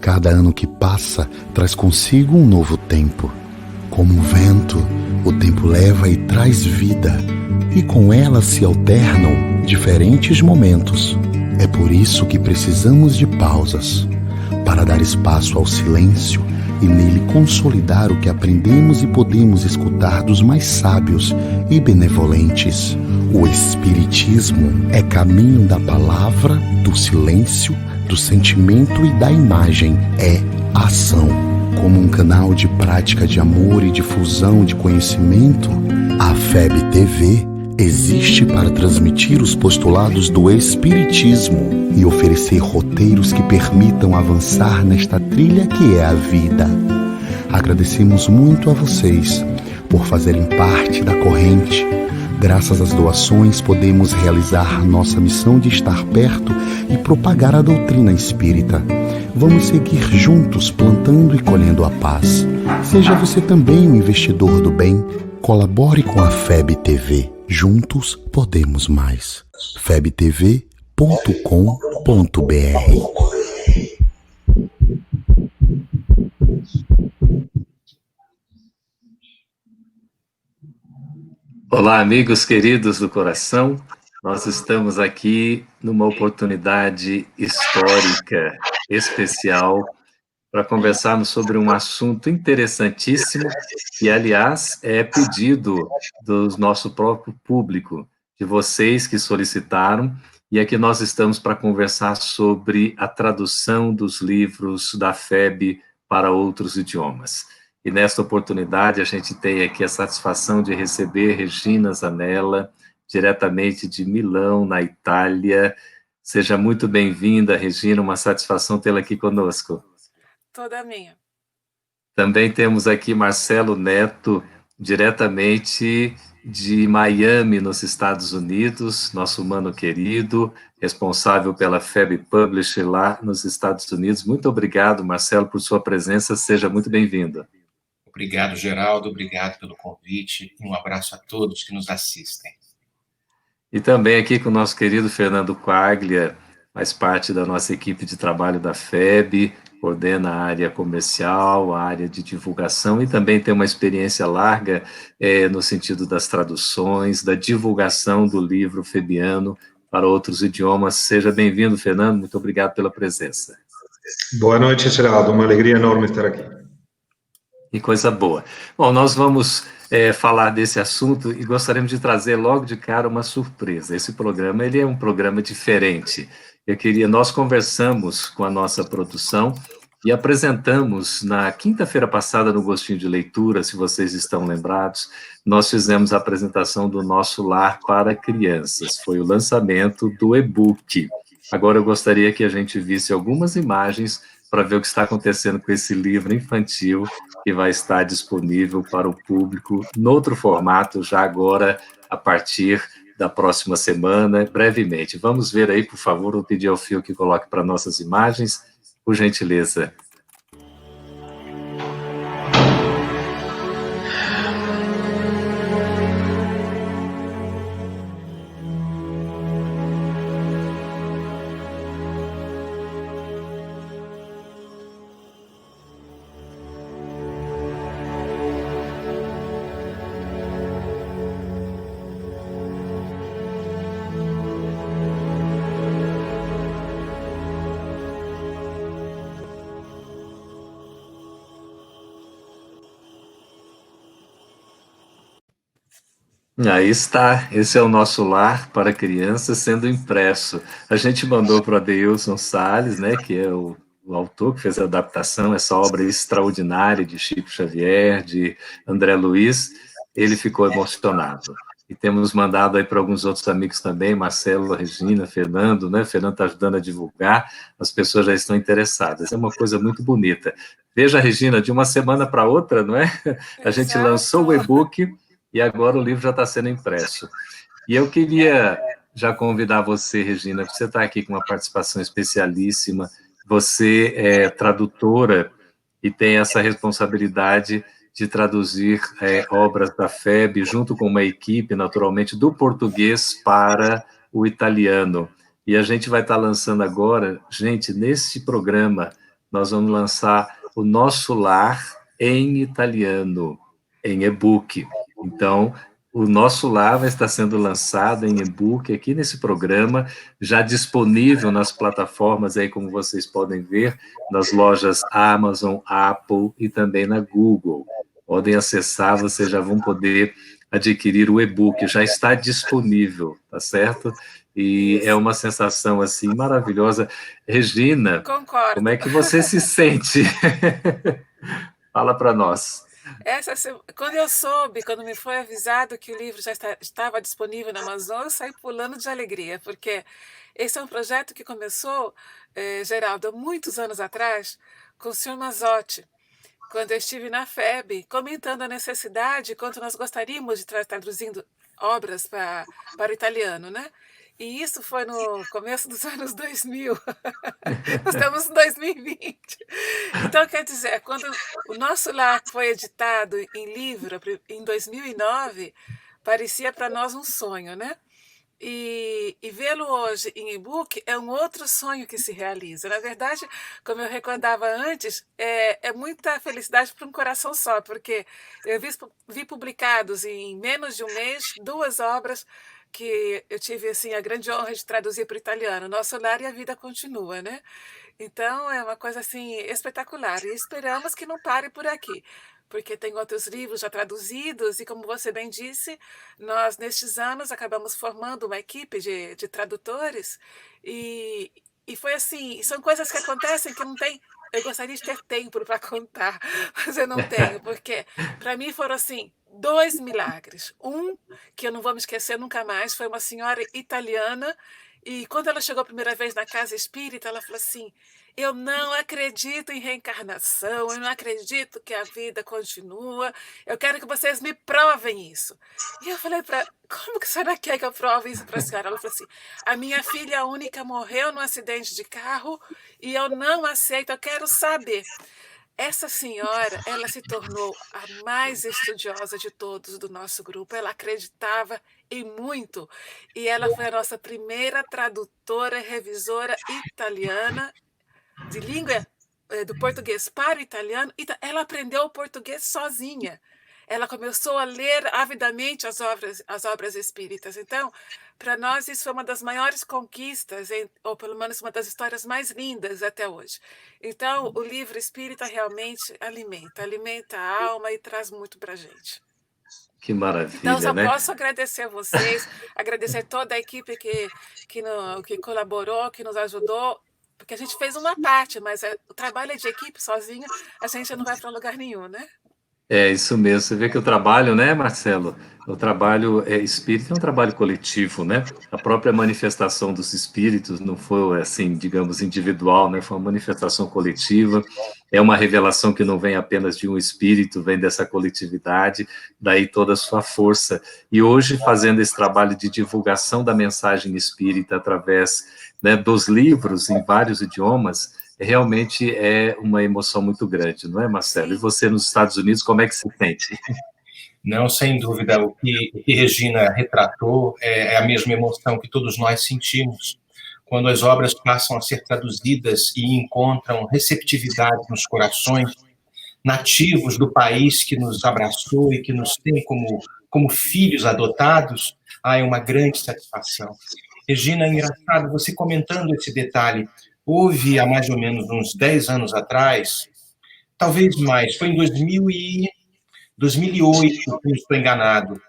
Cada ano que passa traz consigo um novo tempo. Como um vento, o tempo leva e traz vida, e com ela se alternam diferentes momentos. É por isso que precisamos de pausas, para dar espaço ao silêncio e nele consolidar o que aprendemos e podemos escutar dos mais sábios e benevolentes. O Espiritismo é caminho da palavra, do silêncio, do sentimento e da imagem. É ação. Como um canal de prática de amor e difusão de conhecimento, a FEB TV existe para transmitir os postulados do Espiritismo e oferecer roteiros que permitam avançar nesta trilha que é a vida. Agradecemos muito a vocês por fazerem parte da corrente. Graças às doações, podemos realizar nossa missão de estar perto e propagar a doutrina espírita. Vamos seguir juntos plantando e colhendo a paz. Seja você também um investidor do bem. Colabore com a FEB TV. Juntos podemos mais. febtv.com.br. Olá, amigos queridos do coração. Nós estamos aqui numa oportunidade histórica especial para conversarmos sobre um assunto interessantíssimo que, aliás, é pedido do nosso próprio público, de vocês que solicitaram, e aqui nós estamos para conversar sobre a tradução dos livros da FEB para outros idiomas. E nesta oportunidade a gente tem aqui a satisfação de receber Regina Zanella, diretamente de Milão, na Itália. Seja muito bem-vinda, Regina, uma satisfação tê-la aqui conosco. Toda minha. Também temos aqui Marcelo Neto, diretamente de Miami, nos Estados Unidos, nosso mano querido, responsável pela FEB Publish lá nos Estados Unidos. Muito obrigado, Marcelo, por sua presença. Seja muito bem-vindo. Obrigado, Geraldo. Obrigado pelo convite. Um abraço a todos que nos assistem. E também aqui com o nosso querido Fernando Quaglia, faz parte da nossa equipe de trabalho da FEB, coordena a área comercial, a área de divulgação e também tem uma experiência larga no sentido das traduções, da divulgação do livro febiano para outros idiomas. Seja bem-vindo, Fernando, muito obrigado pela presença. Boa noite, Geraldo, uma alegria enorme estar aqui. Que coisa boa. Bom, nós vamos falar desse assunto e gostaríamos de trazer logo de cara uma surpresa. Esse programa ele é um programa diferente. Nós conversamos com a nossa produção e apresentamos na quinta-feira passada no Gostinho de Leitura, se vocês estão lembrados, nós fizemos a apresentação do nosso Lar para Crianças. Foi o lançamento do e-book. Agora eu gostaria que a gente visse algumas imagens para ver o que está acontecendo com esse livro infantil que vai estar disponível para o público em outro formato, já agora, a partir da próxima semana, brevemente. Vamos ver aí, por favor, vou pedir ao Fio que coloque para nossas imagens, por gentileza. Aí está, esse é o nosso Lar para Crianças sendo impresso. A gente mandou para o Adeilson Salles, né, que é o autor que fez a adaptação, essa obra extraordinária de Chico Xavier, de André Luiz, ele ficou emocionado. E temos mandado aí para alguns outros amigos também, Marcelo, Regina, Fernando, né? Fernando está ajudando a divulgar, as pessoas já estão interessadas. É uma coisa muito bonita. Veja, Regina, de uma semana para outra, não é? A gente lançou o e-book e agora o livro já está sendo impresso. E eu queria já convidar você, Regina, você está aqui com uma participação especialíssima, você é tradutora e tem essa responsabilidade de traduzir obras da FEB, junto com uma equipe, naturalmente, do português para o italiano. E a gente vai estar lançando agora, gente, nesse programa, nós vamos lançar o Nosso Lar em italiano, em e-book. Então, o Nosso Lar vai estar sendo lançado em e-book aqui nesse programa, já disponível nas plataformas aí, como vocês podem ver, nas lojas Amazon, Apple e também na Google. Podem acessar, vocês já vão poder adquirir o e-book, já está disponível, tá certo? E é uma sensação, assim, maravilhosa. Regina, Concordo. como é que você se sente? Fala para nós. Quando eu soube, quando me foi avisado que o livro já estava disponível na Amazon, eu saí pulando de alegria, porque esse é um projeto que começou, Geraldo, há muitos anos atrás, com o senhor Mazzotti, quando eu estive na FEB, comentando a necessidade, quanto nós gostaríamos de estar traduzindo obras para o italiano, né? E isso foi no começo dos anos 2000. Nós estamos em 2020. Então, quer dizer, quando o Nosso Lar foi editado em livro, em 2009, parecia para nós um sonho, né? E vê-lo hoje em e-book é um outro sonho que se realiza. Na verdade, como eu recordava antes, é muita felicidade para um coração só, porque eu vi publicados em menos de um mês 2 obras que eu tive assim, a grande honra de traduzir para o italiano, Nosso Lar e a Vida Continua, né? Então, é uma coisa assim espetacular. E esperamos que não pare por aqui, porque tem outros livros já traduzidos e, como você bem disse, nós, nestes anos, acabamos formando uma equipe de tradutores e foi assim, são coisas que acontecem que não tem... Eu gostaria de ter tempo para contar, mas eu não tenho, porque para mim foram assim 2 milagres. Um, que eu não vou me esquecer nunca mais, foi uma senhora italiana, e quando ela chegou a primeira vez na casa espírita, ela falou assim: eu não acredito em reencarnação, eu não acredito que a vida continua, eu quero que vocês me provem isso. E eu falei para ela: como que a senhora quer que eu prove isso para a senhora? Ela falou assim: a minha filha única morreu num acidente de carro e eu não aceito, eu quero saber. Essa senhora, ela se tornou a mais estudiosa de todos do nosso grupo. Ela acreditava em muito. E ela foi a nossa primeira tradutora e revisora italiana de língua do português para o italiano. Ela aprendeu o português sozinha. Ela começou a ler avidamente as obras espíritas. Então, para nós, isso foi uma das maiores conquistas, ou pelo menos uma das histórias mais lindas até hoje. Então, o livro espírita realmente alimenta a alma e traz muito para a gente. Que maravilha, então, só né? posso agradecer a vocês, agradecer toda a equipe que colaborou, que nos ajudou, porque a gente fez uma parte, mas o trabalho é de equipe, sozinho, a gente não vai para lugar nenhum, né? É isso mesmo, você vê que o trabalho, né, Marcelo? O trabalho espírita é um trabalho coletivo, né? A própria manifestação dos espíritos não foi, assim, digamos, individual, né? Foi uma manifestação coletiva, é uma revelação que não vem apenas de um espírito, vem dessa coletividade, daí toda a sua força. E hoje, fazendo esse trabalho de divulgação da mensagem espírita através, né, dos livros em vários idiomas, realmente é uma emoção muito grande, não é, Marcelo? E você nos Estados Unidos, como é que se sente? Não, sem dúvida, o que Regina retratou é a mesma emoção que todos nós sentimos quando as obras passam a ser traduzidas e encontram receptividade nos corações nativos do país que nos abraçou e que nos tem como filhos adotados. É uma grande satisfação. Regina, é engraçado, você comentando esse detalhe, houve há mais ou menos uns 10 anos atrás, talvez mais, foi em 2008, se não estou enganado,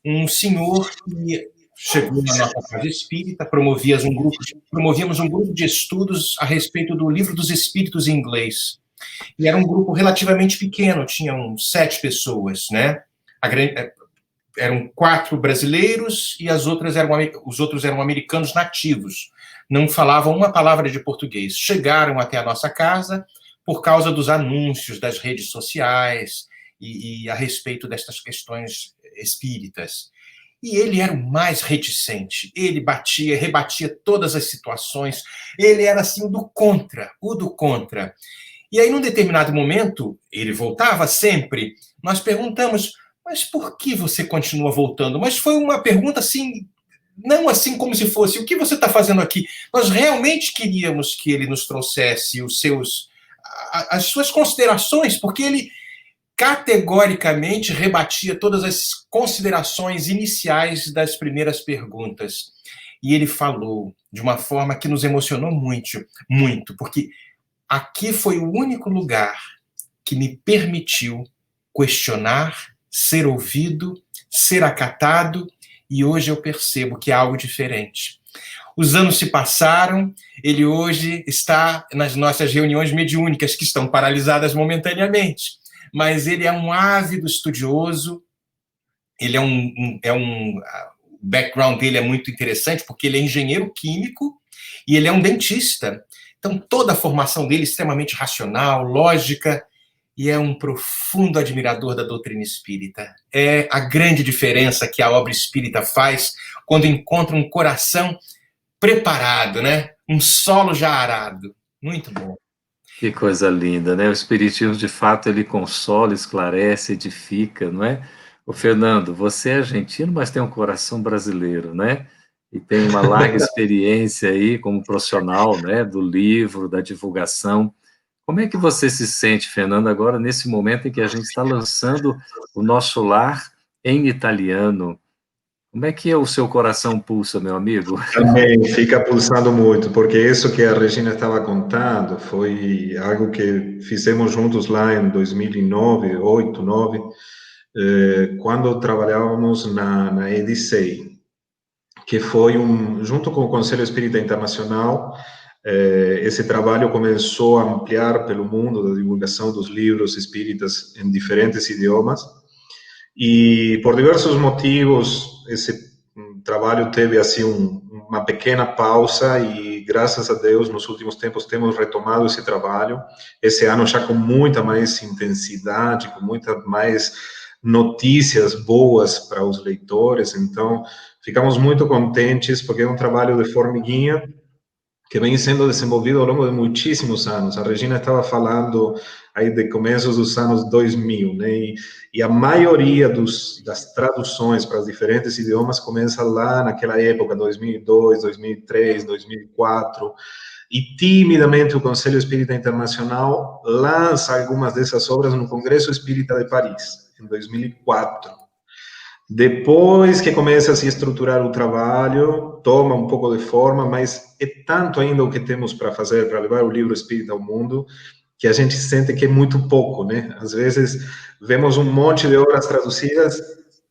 um senhor que chegou na nossa casa espírita, promovíamos um grupo de estudos a respeito do Livro dos Espíritos em inglês. E era um grupo relativamente pequeno, tinham 7 pessoas, né? Eram 4 brasileiros e os outros eram americanos nativos. Não falavam uma palavra de português. Chegaram até a nossa casa por causa dos anúncios das redes sociais e a respeito destas questões espíritas. E ele era o mais reticente. Ele rebatia todas as situações. Ele era, assim, o do contra. E aí, num determinado momento, ele voltava sempre. Nós perguntamos: mas por que você continua voltando? Mas foi uma pergunta assim, não assim como se fosse: o que você está fazendo aqui? Nós realmente queríamos que ele nos trouxesse as suas considerações, porque ele categoricamente rebatia todas as considerações iniciais das primeiras perguntas. E ele falou de uma forma que nos emocionou muito, muito, porque aqui foi o único lugar que me permitiu questionar, ser ouvido, ser acatado, e hoje eu percebo que é algo diferente. Os anos se passaram, ele hoje está nas nossas reuniões mediúnicas, que estão paralisadas momentaneamente, mas ele é um ávido estudioso, ele o background dele é muito interessante, porque ele é engenheiro químico e ele é um dentista. Então, toda a formação dele é extremamente racional, lógica, e é um profundo admirador da doutrina espírita. É a grande diferença que a obra espírita faz quando encontra um coração preparado, né? Um solo já arado. Muito bom. Que coisa linda, né? O Espiritismo, de fato, ele consola, esclarece, edifica, não é? O Fernando, você é argentino, mas tem um coração brasileiro, né? E tem uma larga experiência aí como profissional, né? Do livro, da divulgação. Como é que você se sente, Fernando, agora nesse momento em que a gente está lançando o nosso lar em italiano? Como é que o seu coração pulsa, meu amigo? Também fica pulsando muito, porque isso que a Regina estava contando foi algo que fizemos juntos lá em 2009, 8, 9, quando trabalhávamos na Edicei, que foi junto com o Conselho Espírita Internacional, esse trabalho começou a ampliar pelo mundo da divulgação dos livros espíritas em diferentes idiomas, e por diversos motivos esse trabalho teve assim uma pequena pausa, e graças a Deus nos últimos tempos temos retomado esse trabalho, esse ano já com muita mais intensidade, com muita mais notícias boas para os leitores. Então ficamos muito contentes, porque é um trabalho de formiguinha que vem sendo desenvolvido ao longo de muitíssimos anos. A Regina estava falando aí de começos dos anos 2000, né? E a maioria das traduções para os diferentes idiomas começa lá naquela época, 2002, 2003, 2004. E timidamente o Conselho Espírita Internacional lança algumas dessas obras no Congresso Espírita de Paris, em 2004. Depois que começa a se estruturar o trabalho, toma um pouco de forma, mas é tanto ainda o que temos para fazer, para levar o livro espírita ao mundo, que a gente sente que é muito pouco, né? Às vezes, vemos um monte de obras traduzidas,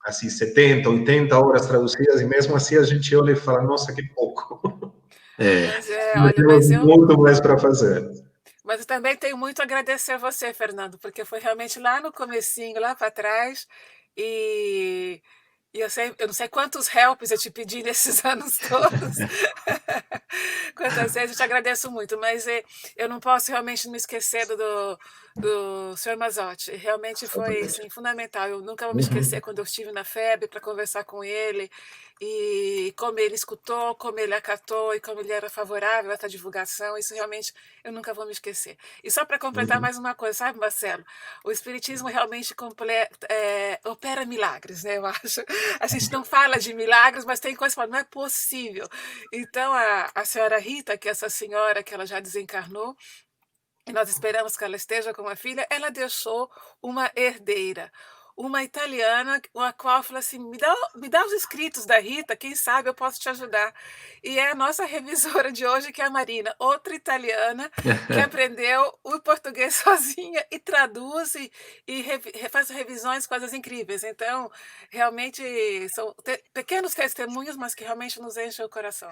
assim, 70, 80 obras traduzidas, e mesmo assim a gente olha e fala, nossa, que pouco. Mas temos muito mais para fazer. Mas eu também tenho muito a agradecer a você, Fernando, porque foi realmente lá no comecinho, lá para trás, e eu não sei quantos helps eu te pedi nesses anos todos, quantas vezes, eu te agradeço muito, mas eu não posso realmente me esquecer do Sr. Mazzotti. Realmente foi assim, fundamental. Eu nunca vou me esquecer quando eu estive na FEB para conversar com ele, e como ele escutou, como ele acatou e como ele era favorável a essa divulgação. Isso realmente eu nunca vou me esquecer. E só para completar mais uma coisa, sabe, Marcelo? O Espiritismo realmente opera milagres, né? Eu acho. A gente não fala de milagres, mas tem coisas que falam, não é possível. Então, a senhora Rita, que é essa senhora que ela já desencarnou, e nós esperamos que ela esteja com a filha, ela deixou uma herdeira, uma italiana, a qual falou assim, me dá os escritos da Rita, quem sabe eu posso te ajudar. E é a nossa revisora de hoje, que é a Marina, outra italiana, que aprendeu o português sozinha e traduz e faz revisões, coisas incríveis. Então, realmente, são pequenos testemunhos, mas que realmente nos enchem o coração.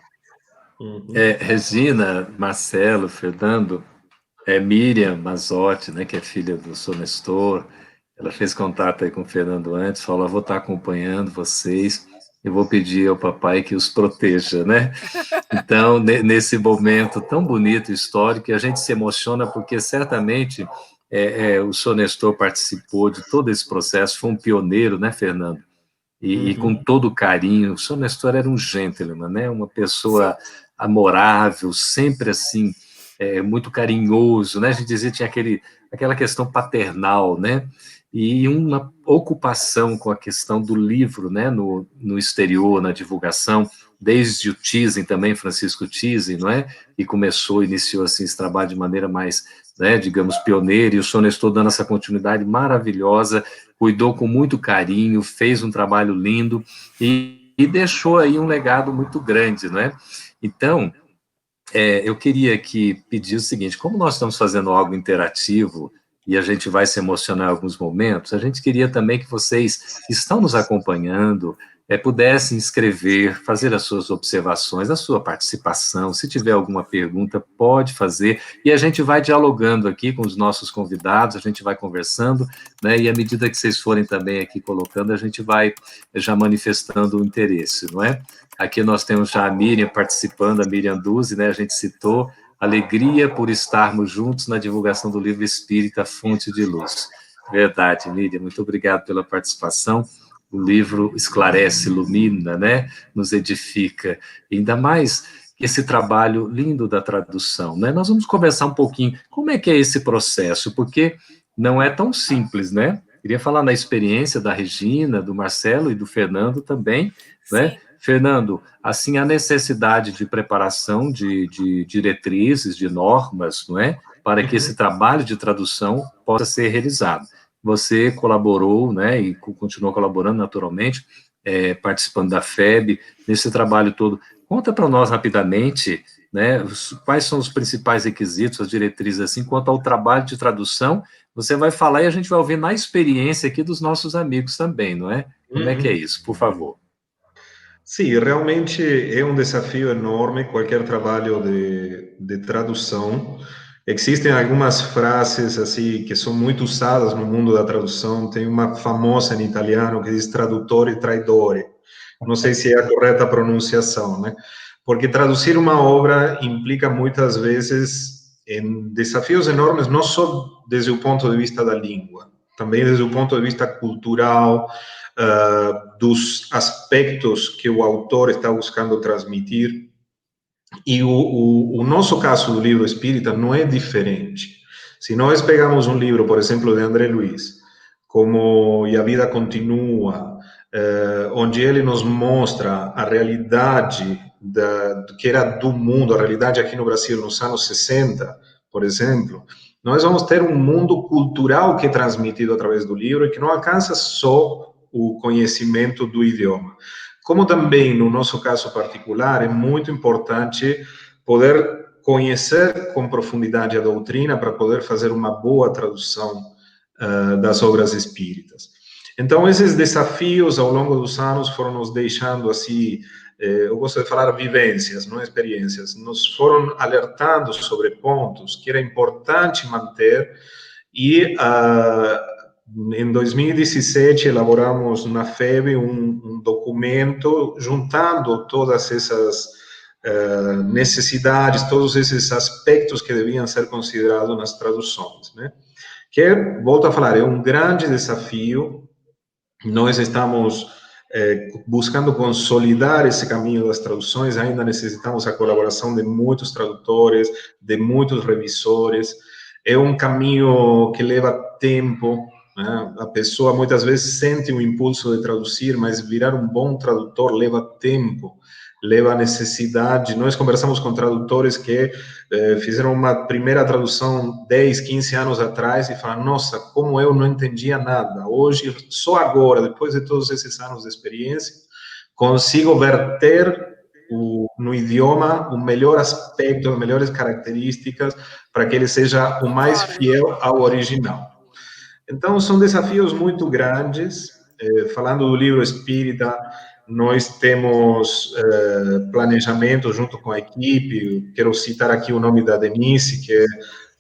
Regina, Marcelo, Fernando, Miriam Mazzotti, né, que é filha do Sr. Nestor, ela fez contato aí com o Fernando antes, falou, vou estar acompanhando vocês, eu vou pedir ao papai que os proteja, né? Então, nesse momento tão bonito, histórico, a gente se emociona, porque certamente o Sr. Nestor participou de todo esse processo, foi um pioneiro, né, Fernando? E com todo carinho, o Sr. Nestor era um gentleman, né? Uma pessoa amorável, sempre assim, muito carinhoso, né? A gente dizia, tinha aquela questão paternal, né? E uma ocupação com a questão do livro, né? No exterior, na divulgação, desde o Thyssen também, Francisco Thyssen, não é? E iniciou assim esse trabalho de maneira mais, né, digamos, pioneira, e o senhor Nestor dando essa continuidade maravilhosa, cuidou com muito carinho, fez um trabalho lindo e deixou aí um legado muito grande, não é? Então, eu queria aqui pedir o seguinte, como nós estamos fazendo algo interativo e a gente vai se emocionar em alguns momentos, a gente queria também que vocês que estão nos acompanhando pudessem escrever, fazer as suas observações, a sua participação, se tiver alguma pergunta, pode fazer, e a gente vai dialogando aqui com os nossos convidados, a gente vai conversando, né, e à medida que vocês forem também aqui colocando, a gente vai já manifestando o interesse, não é? Aqui nós temos já a Miriam participando, a Miriam Duzzi, né, a gente citou, alegria por estarmos juntos na divulgação do livro Espírita, Fonte de Luz. Verdade, Miriam, muito obrigado pela participação. O livro esclarece, ilumina, né, nos edifica, ainda mais esse trabalho lindo da tradução, né? Nós vamos conversar um pouquinho, como é que é esse processo, porque não é tão simples, né? Queria falar na experiência da Regina, do Marcelo e do Fernando também, né? Fernando, assim, a necessidade de preparação de diretrizes, de normas, não é? Para que esse trabalho de tradução possa ser realizado. Você colaborou, né, e continuou colaborando naturalmente, participando da FEB, nesse trabalho todo. Conta para nós rapidamente, né, quais são os principais requisitos, as diretrizes, assim, quanto ao trabalho de tradução, você vai falar e a gente vai ouvir na experiência aqui dos nossos amigos também, não é? Como é que é isso, por favor? Sim, realmente é um desafio enorme qualquer trabalho de tradução. Existem algumas frases assim que são muito usadas no mundo da tradução. Tem uma famosa em italiano que diz traduttore traidore. Não sei se é a correta pronunciação, né? Porque traduzir uma obra implica muitas vezes em desafios enormes, não só desde o ponto de vista da língua, também desde o ponto de vista cultural, dos aspectos que o autor está buscando transmitir. E o nosso caso do livro espírita não é diferente. Se nós pegamos um livro, por exemplo, de André Luiz, como E a Vida Continua, onde ele nos mostra a realidade do que era do mundo, a realidade aqui no Brasil nos anos 60, por exemplo, nós vamos ter um mundo cultural que é transmitido através do livro e que não alcança só o conhecimento do idioma. Como também, no nosso caso particular, é muito importante poder conhecer com profundidade a doutrina para poder fazer uma boa tradução das obras espíritas. Então, esses desafios ao longo dos anos foram nos deixando assim, eu gosto de falar vivências, não experiências, nos foram alertando sobre pontos que era importante manter e em 2017 elaboramos na FEB um documento juntando todas essas necessidades, todos esses aspectos que deviam ser considerados nas traduções, né? Que, volto a falar, é um grande desafio. Nós estamos buscando consolidar esse caminho das traduções, ainda necessitamos a colaboração de muitos tradutores, de muitos revisores. É um caminho que leva tempo, né? A pessoa muitas vezes sente o impulso de traduzir, mas virar um bom tradutor leva tempo, leva necessidade. Nós conversamos com tradutores que fizeram uma primeira tradução 10, 15 anos atrás e falaram, nossa, como eu não entendia nada. Hoje, só agora, depois de todos esses anos de experiência, consigo verter no idioma o melhor aspecto, as melhores características, para que ele seja o mais fiel ao original. Então, são desafios muito grandes. Falando do livro espírita, nós temos planejamento junto com a equipe. Quero citar aqui o nome da Denise, que é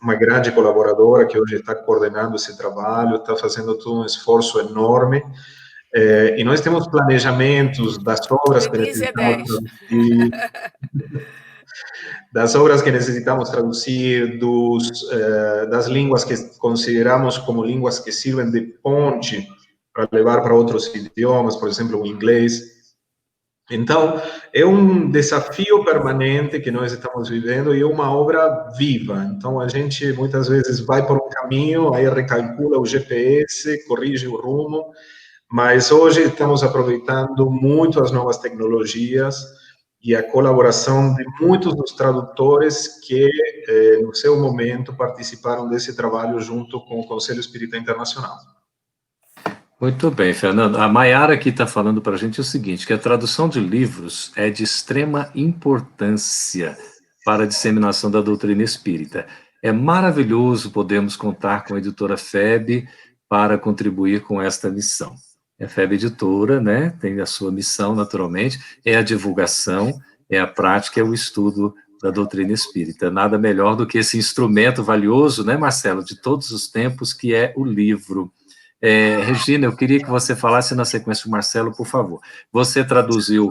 uma grande colaboradora, que hoje está coordenando esse trabalho, está fazendo todo um esforço enorme. E nós temos planejamentos das obras que necessitamos traduzir, das obras que necessitamos traduzir, das línguas que consideramos como línguas que sirvem de ponte para levar para outros idiomas, por exemplo, o inglês. Então, é um desafio permanente que nós estamos vivendo e é uma obra viva. Então, a gente muitas vezes vai por um caminho, aí recalcula o GPS, corrige o rumo, mas hoje estamos aproveitando muito as novas tecnologias e a colaboração de muitos dos tradutores que, no seu momento, participaram desse trabalho junto com o Conselho Espírita Internacional. Muito bem, Fernando. A Maiara aqui está falando para a gente o seguinte, que a tradução de livros é de extrema importância para a disseminação da doutrina espírita. É maravilhoso podermos contar com a editora FEB para contribuir com esta missão. A FEB Editora, né, tem a sua missão, naturalmente, é a divulgação, é a prática, é o estudo da doutrina espírita. Nada melhor do que esse instrumento valioso, né, Marcelo, de todos os tempos, que é o livro. Regina, eu queria que você falasse na sequência do Marcelo, por favor. Você traduziu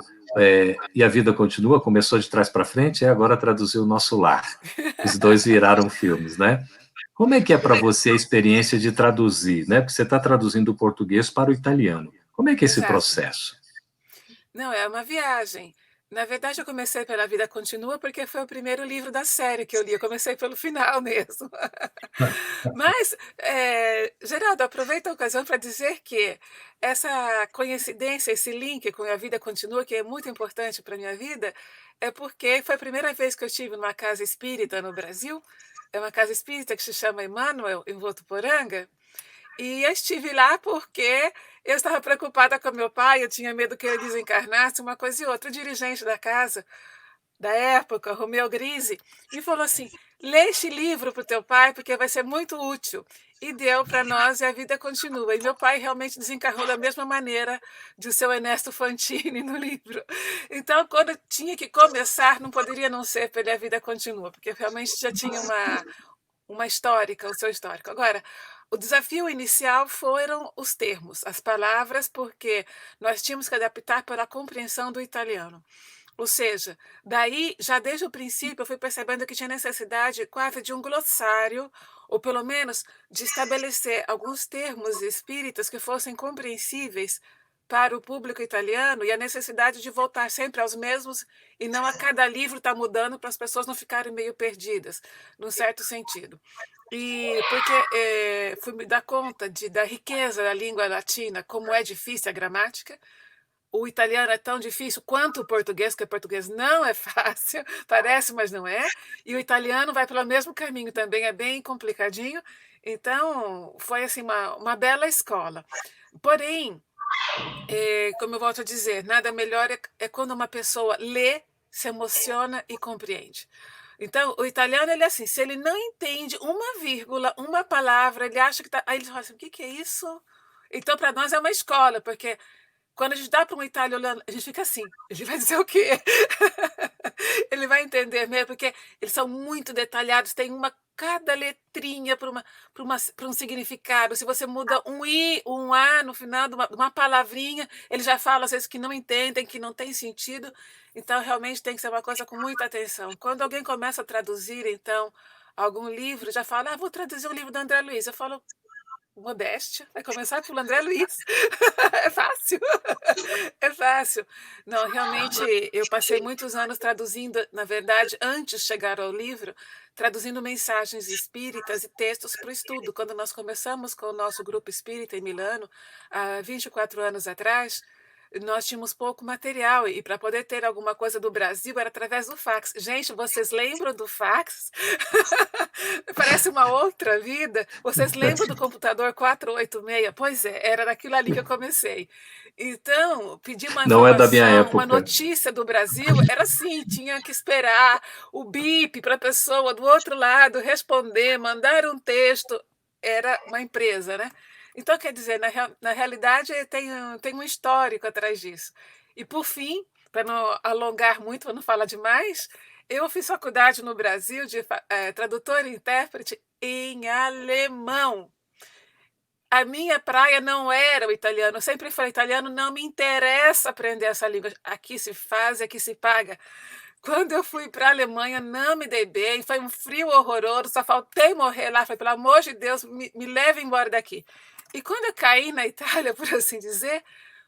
E a Vida Continua, começou de trás para frente, e agora traduziu O Nosso Lar. Os dois viraram filmes, né? Como é que é para você a experiência de traduzir, né? Porque você está traduzindo do português para o italiano. Como é que é esse Exato. processo? Não, é uma viagem. Na verdade, eu comecei pela Vida Continua porque foi o primeiro livro da série que eu li. Eu comecei pelo final mesmo. Mas, Geraldo, aproveito a ocasião para dizer que essa coincidência, esse link com A Vida Continua, que é muito importante para a minha vida, é porque foi a primeira vez que eu estive numa casa espírita no Brasil. É uma casa espírita que se chama Emmanuel, em Votuporanga. E eu estive lá porque eu estava preocupada com meu pai, eu tinha medo que ele desencarnasse, uma coisa e outra. O dirigente da casa, da época, Romeu Grise, me falou assim: lê este livro para o teu pai, porque vai ser muito útil. E deu para nós E a Vida Continua. E meu pai realmente desencarnou da mesma maneira de seu Ernesto Fantini no livro. Então, quando eu tinha que começar, não poderia não ser pela A Vida Continua, porque realmente já tinha uma histórica, o seu histórico. Agora, o desafio inicial foram os termos, as palavras, porque nós tínhamos que adaptar para a compreensão do italiano. Ou seja, daí, já desde o princípio, eu fui percebendo que tinha necessidade quase de um glossário, ou pelo menos de estabelecer alguns termos espíritas que fossem compreensíveis para o público italiano, e a necessidade de voltar sempre aos mesmos e não a cada livro estar mudando para as pessoas não ficarem meio perdidas, num certo sentido. E porque fui me dar conta da riqueza da língua latina, como é difícil a gramática. O italiano é tão difícil quanto o português, porque o português não é fácil, parece, mas não é. E o italiano vai pelo mesmo caminho também, é bem complicadinho. Então, foi assim uma bela escola. Porém, como eu volto a dizer, nada melhor é quando uma pessoa lê, se emociona e compreende. Então, o italiano, ele é assim, se ele não entende uma vírgula, uma palavra, ele acha que está... Aí ele fala assim, o que é isso? Então, para nós é uma escola, porque quando a gente dá para um italiano, a gente fica assim, ele vai dizer o quê? Ele vai entender mesmo, porque eles são muito detalhados, tem cada letrinha para um significado. Se você muda um i, um a no final de uma palavrinha, ele já fala às vezes que não entendem, que não tem sentido. Então, realmente tem que ser uma coisa com muita atenção. Quando alguém começa a traduzir, então, algum livro, já fala, vou traduzir um livro do André Luiz. Eu falo, modéstia, vai começar pelo André Luiz. É fácil. É fácil. Não, realmente, eu passei muitos anos traduzindo, na verdade, antes de chegar ao livro, traduzindo mensagens espíritas e textos para o estudo. Quando nós começamos com o nosso grupo espírita em Milano, há 24 anos atrás, nós tínhamos pouco material e para poder ter alguma coisa do Brasil era através do fax. Gente, vocês lembram do fax? Parece uma outra vida. Vocês lembram do computador 486? Pois é, era daquilo ali que eu comecei. Então, pedir uma Não é da minha informação, uma época. notícia do Brasil, era assim, tinha que esperar o bip para a pessoa do outro lado responder, mandar um texto. Era uma empresa, né? Então, quer dizer, na realidade, tem um histórico atrás disso. E, por fim, para não alongar muito, para não falar demais, eu fiz faculdade no Brasil de tradutor e intérprete em alemão. A minha praia não era o italiano. Eu sempre falei, italiano não me interessa aprender essa língua. Aqui se faz, aqui se paga. Quando eu fui para a Alemanha, não me dei bem, foi um frio horroroso, só faltei morrer lá. Falei, pelo amor de Deus, me leve embora daqui. E quando eu caí na Itália, por assim dizer,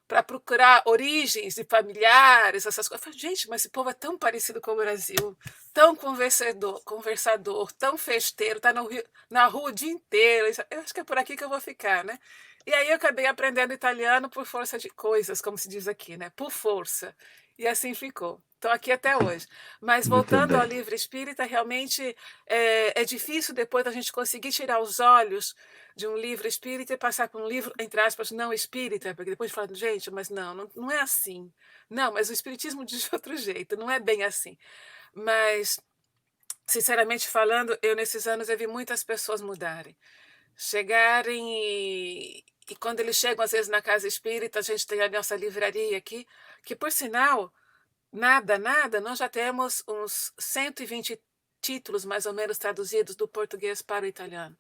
para procurar origens de familiares, essas coisas, eu falei, gente, mas esse povo é tão parecido com o Brasil, tão conversador, tão festeiro, está na rua o dia inteiro. Eu acho que é por aqui que eu vou ficar, né? E aí eu acabei aprendendo italiano por força de coisas, como se diz aqui, né? Por força. E assim ficou. Estou aqui até hoje. Mas Muito voltando ao bem. livro espírita, realmente é difícil depois a gente conseguir tirar os olhos de um livro espírita e passar para um livro, entre aspas, não espírita, porque depois fala, gente, mas não é assim. Não, mas o espiritismo diz de outro jeito, não é bem assim. Mas, sinceramente falando, eu nesses anos eu vi muitas pessoas mudarem. Chegarem e quando eles chegam, às vezes, na casa espírita, a gente tem a nossa livraria aqui, que, por sinal, nada, nós já temos uns 120 títulos, mais ou menos, traduzidos do português para o italiano.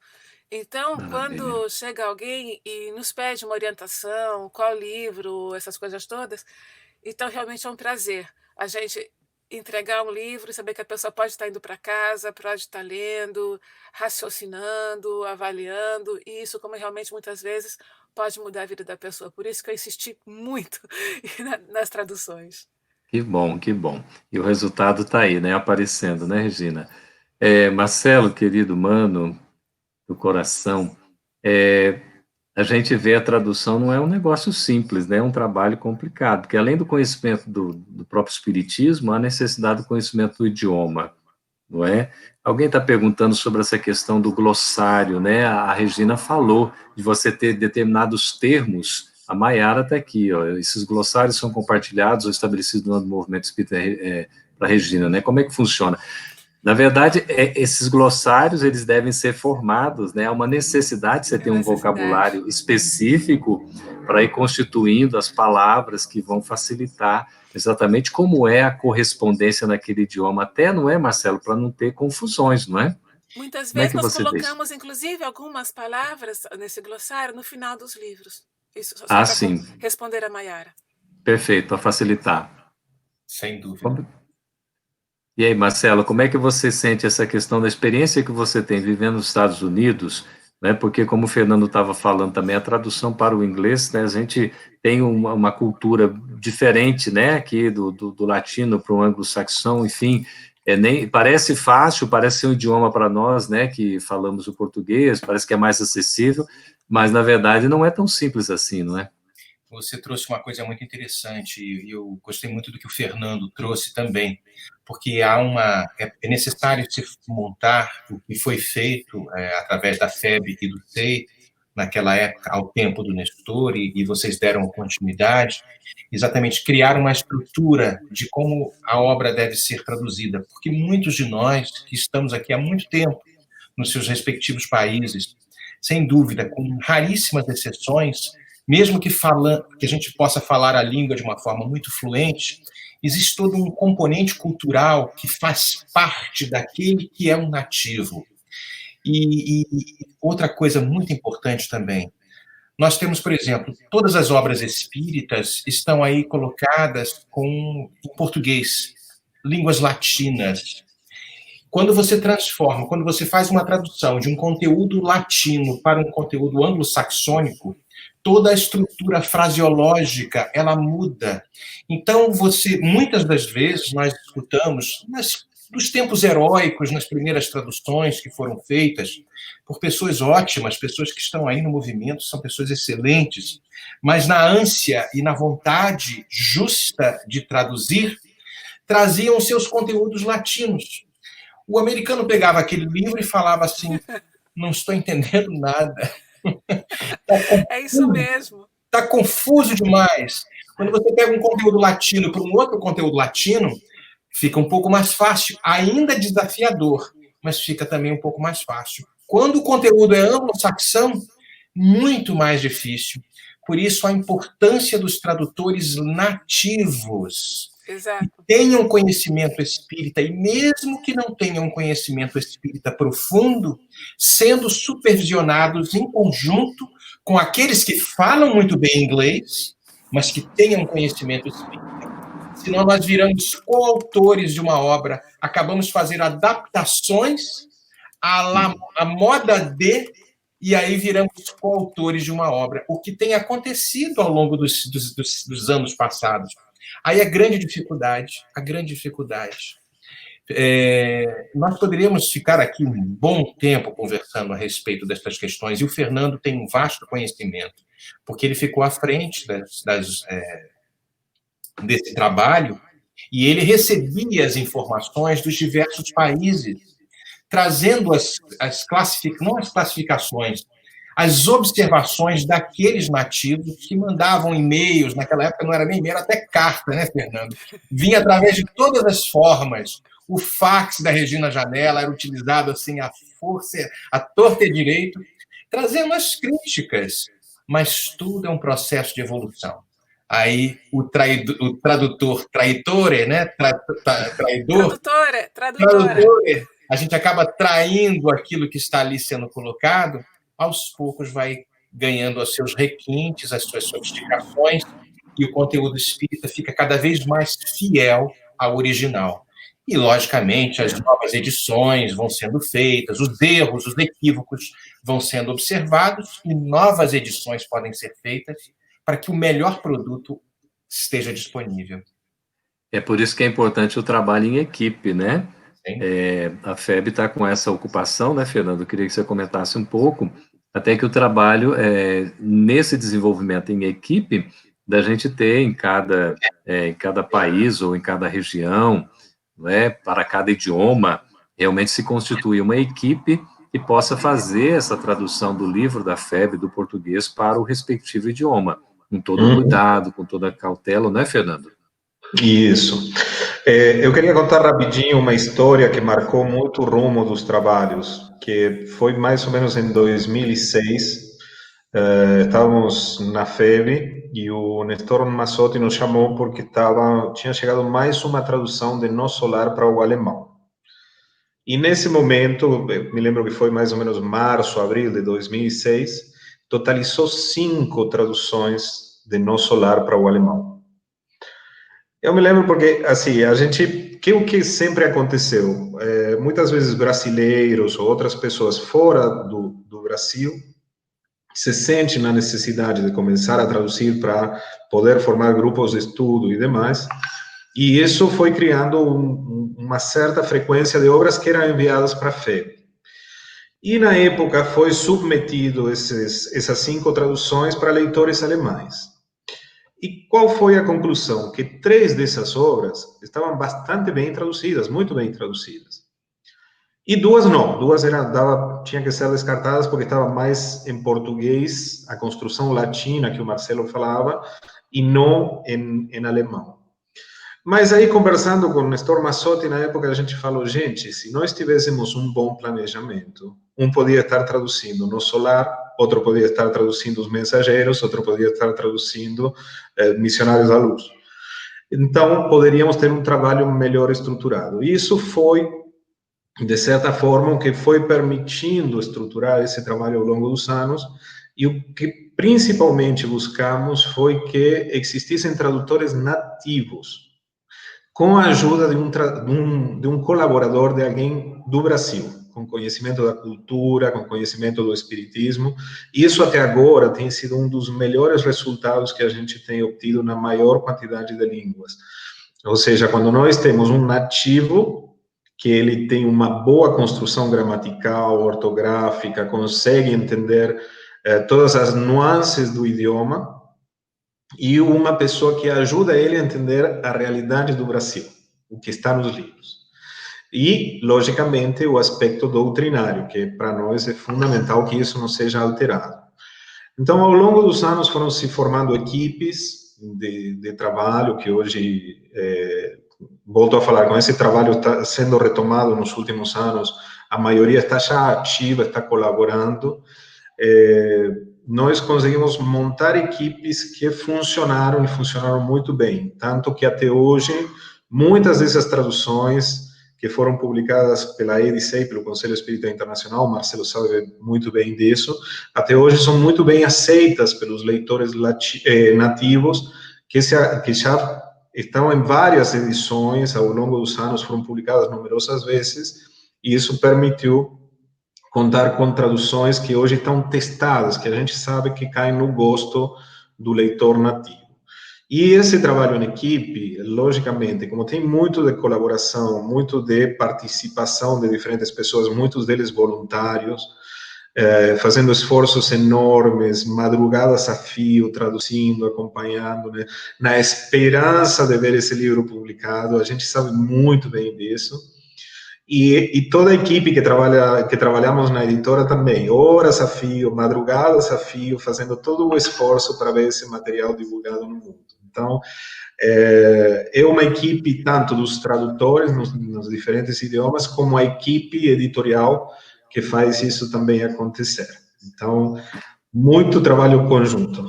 Então, Maravilha. quando chega alguém e nos pede uma orientação, qual livro, essas coisas todas, então realmente é um prazer a gente entregar um livro e saber que a pessoa pode estar indo para casa, pode estar lendo, raciocinando, avaliando, e isso, como realmente muitas vezes, pode mudar a vida da pessoa. Por isso que eu insisti muito nas traduções. Que bom, que bom. E o resultado está aí, né? Aparecendo, né, Regina? Marcelo, querido mano do coração, é, a gente vê a tradução não é um negócio simples, né? É um trabalho complicado, porque além do conhecimento do próprio espiritismo, há necessidade do conhecimento do idioma, não é? Alguém está perguntando sobre essa questão do glossário, né? A Regina falou de você ter determinados termos. A Maiara está aqui, ó. Esses glossários são compartilhados ou estabelecidos no movimento espírita para a Regina, né? Como é que funciona? Na verdade, esses glossários eles devem ser formados, né? Há uma necessidade de você É ter um necessidade. vocabulário específico para ir constituindo as palavras que vão facilitar exatamente como é a correspondência naquele idioma. Até, não é, Marcelo, para não ter confusões, não é? Muitas Como é vezes que nós você vê isso? colocamos, inclusive, algumas palavras nesse glossário no final dos livros. Isso só Ah, para sim, responder a Mayara. perfeito, para facilitar. Sem dúvida. E aí, Marcelo, como é que você sente essa questão da experiência que você tem vivendo nos Estados Unidos, né? Porque, como o Fernando estava falando também, a tradução para o inglês, né? A gente tem uma cultura diferente, né? Aqui do latino para o anglo-saxão, enfim, nem parece fácil, parece ser um idioma para nós, né? Que falamos o português, parece que é mais acessível, mas na verdade não é tão simples assim, não é? Você trouxe uma coisa muito interessante e eu gostei muito do que o Fernando trouxe também, porque é necessário se montar o que foi feito através da FEB e do SEI naquela época, ao tempo do Nestor, e vocês deram continuidade, exatamente criar uma estrutura de como a obra deve ser traduzida, porque muitos de nós que estamos aqui há muito tempo nos seus respectivos países, sem dúvida, com raríssimas exceções, mesmo que a gente possa falar a língua de uma forma muito fluente, existe todo um componente cultural que faz parte daquele que é um nativo. E outra coisa muito importante também, nós temos, por exemplo, todas as obras espíritas estão aí colocadas em português, línguas latinas. Quando você faz uma tradução de um conteúdo latino para um conteúdo anglo-saxônico, toda a estrutura fraseológica, ela muda. Então, muitas das vezes, nós escutamos, nos tempos heróicos, nas primeiras traduções que foram feitas, por pessoas ótimas, pessoas que estão aí no movimento, são pessoas excelentes, mas na ânsia e na vontade justa de traduzir, traziam seus conteúdos latinos. O americano pegava aquele livro e falava assim, não estou entendendo nada. É isso mesmo. Está confuso demais. Quando você pega um conteúdo latino para um outro conteúdo latino, fica um pouco mais fácil, ainda desafiador, mas fica também um pouco mais fácil. Quando o conteúdo é anglo-saxão, muito mais difícil. Por isso, a importância dos tradutores nativos, que Exato. tenham conhecimento espírita, e mesmo que não tenham conhecimento espírita profundo, sendo supervisionados em conjunto com aqueles que falam muito bem inglês, mas que tenham conhecimento espírita. Senão nós viramos coautores de uma obra, acabamos fazendo adaptações à moda de, e aí viramos coautores de uma obra. O que tem acontecido ao longo dos anos passados. Aí a grande dificuldade. Nós poderíamos ficar aqui um bom tempo conversando a respeito dessas questões, e o Fernando tem um vasto conhecimento, porque ele ficou à frente desse trabalho, e ele recebia as informações dos diversos países, trazendo não as classificações, as observações daqueles nativos que mandavam e-mails, naquela época não era nem e-mail, era até carta, né, Fernando? Vinha através de todas as formas. O fax da Regina Janella era utilizado assim à força, à torta e direito, trazendo as críticas, mas tudo é um processo de evolução. Aí o tradutor, traidore, né? Traidor, tradutore, a gente acaba traindo aquilo que está ali sendo colocado, aos poucos vai ganhando os seus requintes, as suas sofisticações, e o conteúdo espírita fica cada vez mais fiel ao original. E, logicamente, as novas edições vão sendo feitas, os erros, os equívocos vão sendo observados, e novas edições podem ser feitas para que o melhor produto esteja disponível. É por isso que é importante o trabalho em equipe, né? A FEB está com essa ocupação, né, Fernando? Eu queria que você comentasse um pouco, até que o trabalho, nesse desenvolvimento em equipe, da gente ter em cada país ou em cada região, né, para cada idioma, realmente se constituir uma equipe que possa fazer essa tradução do livro da FEB do português para o respectivo idioma, com todo o cuidado, com toda a cautela, não é, Fernando? Isso. Eu queria contar rapidinho uma história que marcou muito o rumo dos trabalhos, que foi mais ou menos em 2006. Estávamos na FEB e o Nestor Mazzotti nos chamou porque tinha chegado mais uma tradução de No Solar para o alemão. E nesse momento, me lembro que foi mais ou menos março, abril de 2006, totalizou 5 traduções de No Solar para o alemão. Eu me lembro porque, assim, o que sempre aconteceu? Muitas vezes brasileiros ou outras pessoas fora do Brasil se sentem na necessidade de começar a traduzir para poder formar grupos de estudo e demais, e isso foi criando uma certa frequência de obras que eram enviadas para a FEB. E na época foi submetido essas 5 traduções para leitores alemães. E qual foi a conclusão? Que 3 dessas obras estavam bastante bem traduzidas, muito bem traduzidas. E 2 não, 2 tinha que ser descartadas porque estava mais em português, a construção latina que o Marcelo falava, e não em alemão. Mas aí, conversando com o Nestor Mazzotti, na época, a gente falou, gente, se nós tivéssemos um bom planejamento, um podia estar traduzindo No Solar, outro podia estar traduzindo Os Mensageiros, outro podia estar traduzindo Missionários da Luz. Então, poderíamos ter um trabalho melhor estruturado. E isso foi, de certa forma, o que foi permitindo estruturar esse trabalho ao longo dos anos, e o que principalmente buscamos foi que existissem tradutores nativos, com a ajuda de um colaborador, de alguém do Brasil, com conhecimento da cultura, com conhecimento do espiritismo. Isso até agora tem sido um dos melhores resultados que a gente tem obtido na maior quantidade de línguas. Ou seja, quando nós temos um nativo, que ele tem uma boa construção gramatical, ortográfica, consegue entender todas as nuances do idioma, e uma pessoa que ajuda ele a entender a realidade do Brasil, o que está nos livros. E, logicamente, o aspecto doutrinário, que para nós é fundamental que isso não seja alterado. Então, ao longo dos anos foram se formando equipes de trabalho, que hoje, volto a falar, com esse trabalho está sendo retomado nos últimos anos, a maioria está já ativa, está colaborando. Nós conseguimos montar equipes que funcionaram e funcionaram muito bem, tanto que até hoje, muitas dessas traduções que foram publicadas pela EDICEI, pelo Conselho Espírita Internacional, o Marcelo sabe muito bem disso, até hoje são muito bem aceitas pelos leitores nativos, que já estão em várias edições, ao longo dos anos foram publicadas numerosas vezes, e isso permitiu contar com traduções que hoje estão testadas, que a gente sabe que caem no gosto do leitor nativo. E esse trabalho em equipe, logicamente, como tem muito de colaboração, muito de participação de diferentes pessoas, muitos deles voluntários, fazendo esforços enormes, madrugadas a fio, traduzindo, acompanhando, né, na esperança de ver esse livro publicado. A gente sabe muito bem disso. E toda a equipe que trabalhamos na editora também, horas a fio, madrugadas a fio, fazendo todo o esforço para ver esse material divulgado no mundo. Então, é uma equipe tanto dos tradutores nos diferentes idiomas, como a equipe editorial que faz isso também acontecer. Então, muito trabalho conjunto.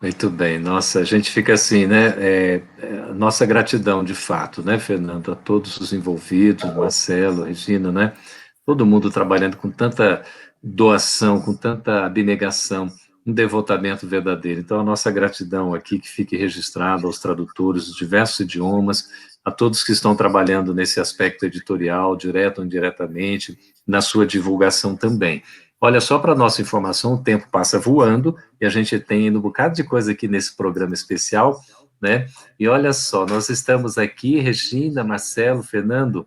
Muito bem, nossa, a gente fica assim, né? Nossa gratidão, de fato, né, Fernando, a todos os envolvidos, Marcelo, Regina, né? Todo mundo trabalhando com tanta doação, com tanta abnegação, um devotamento verdadeiro. Então, a nossa gratidão aqui, que fique registrada aos tradutores dos diversos idiomas, a todos que estão trabalhando nesse aspecto editorial, direto ou indiretamente, na sua divulgação também. Olha, só para nossa informação, o tempo passa voando e a gente tem um bocado de coisa aqui nesse programa especial, né? E olha só, nós estamos aqui, Regina, Marcelo, Fernando,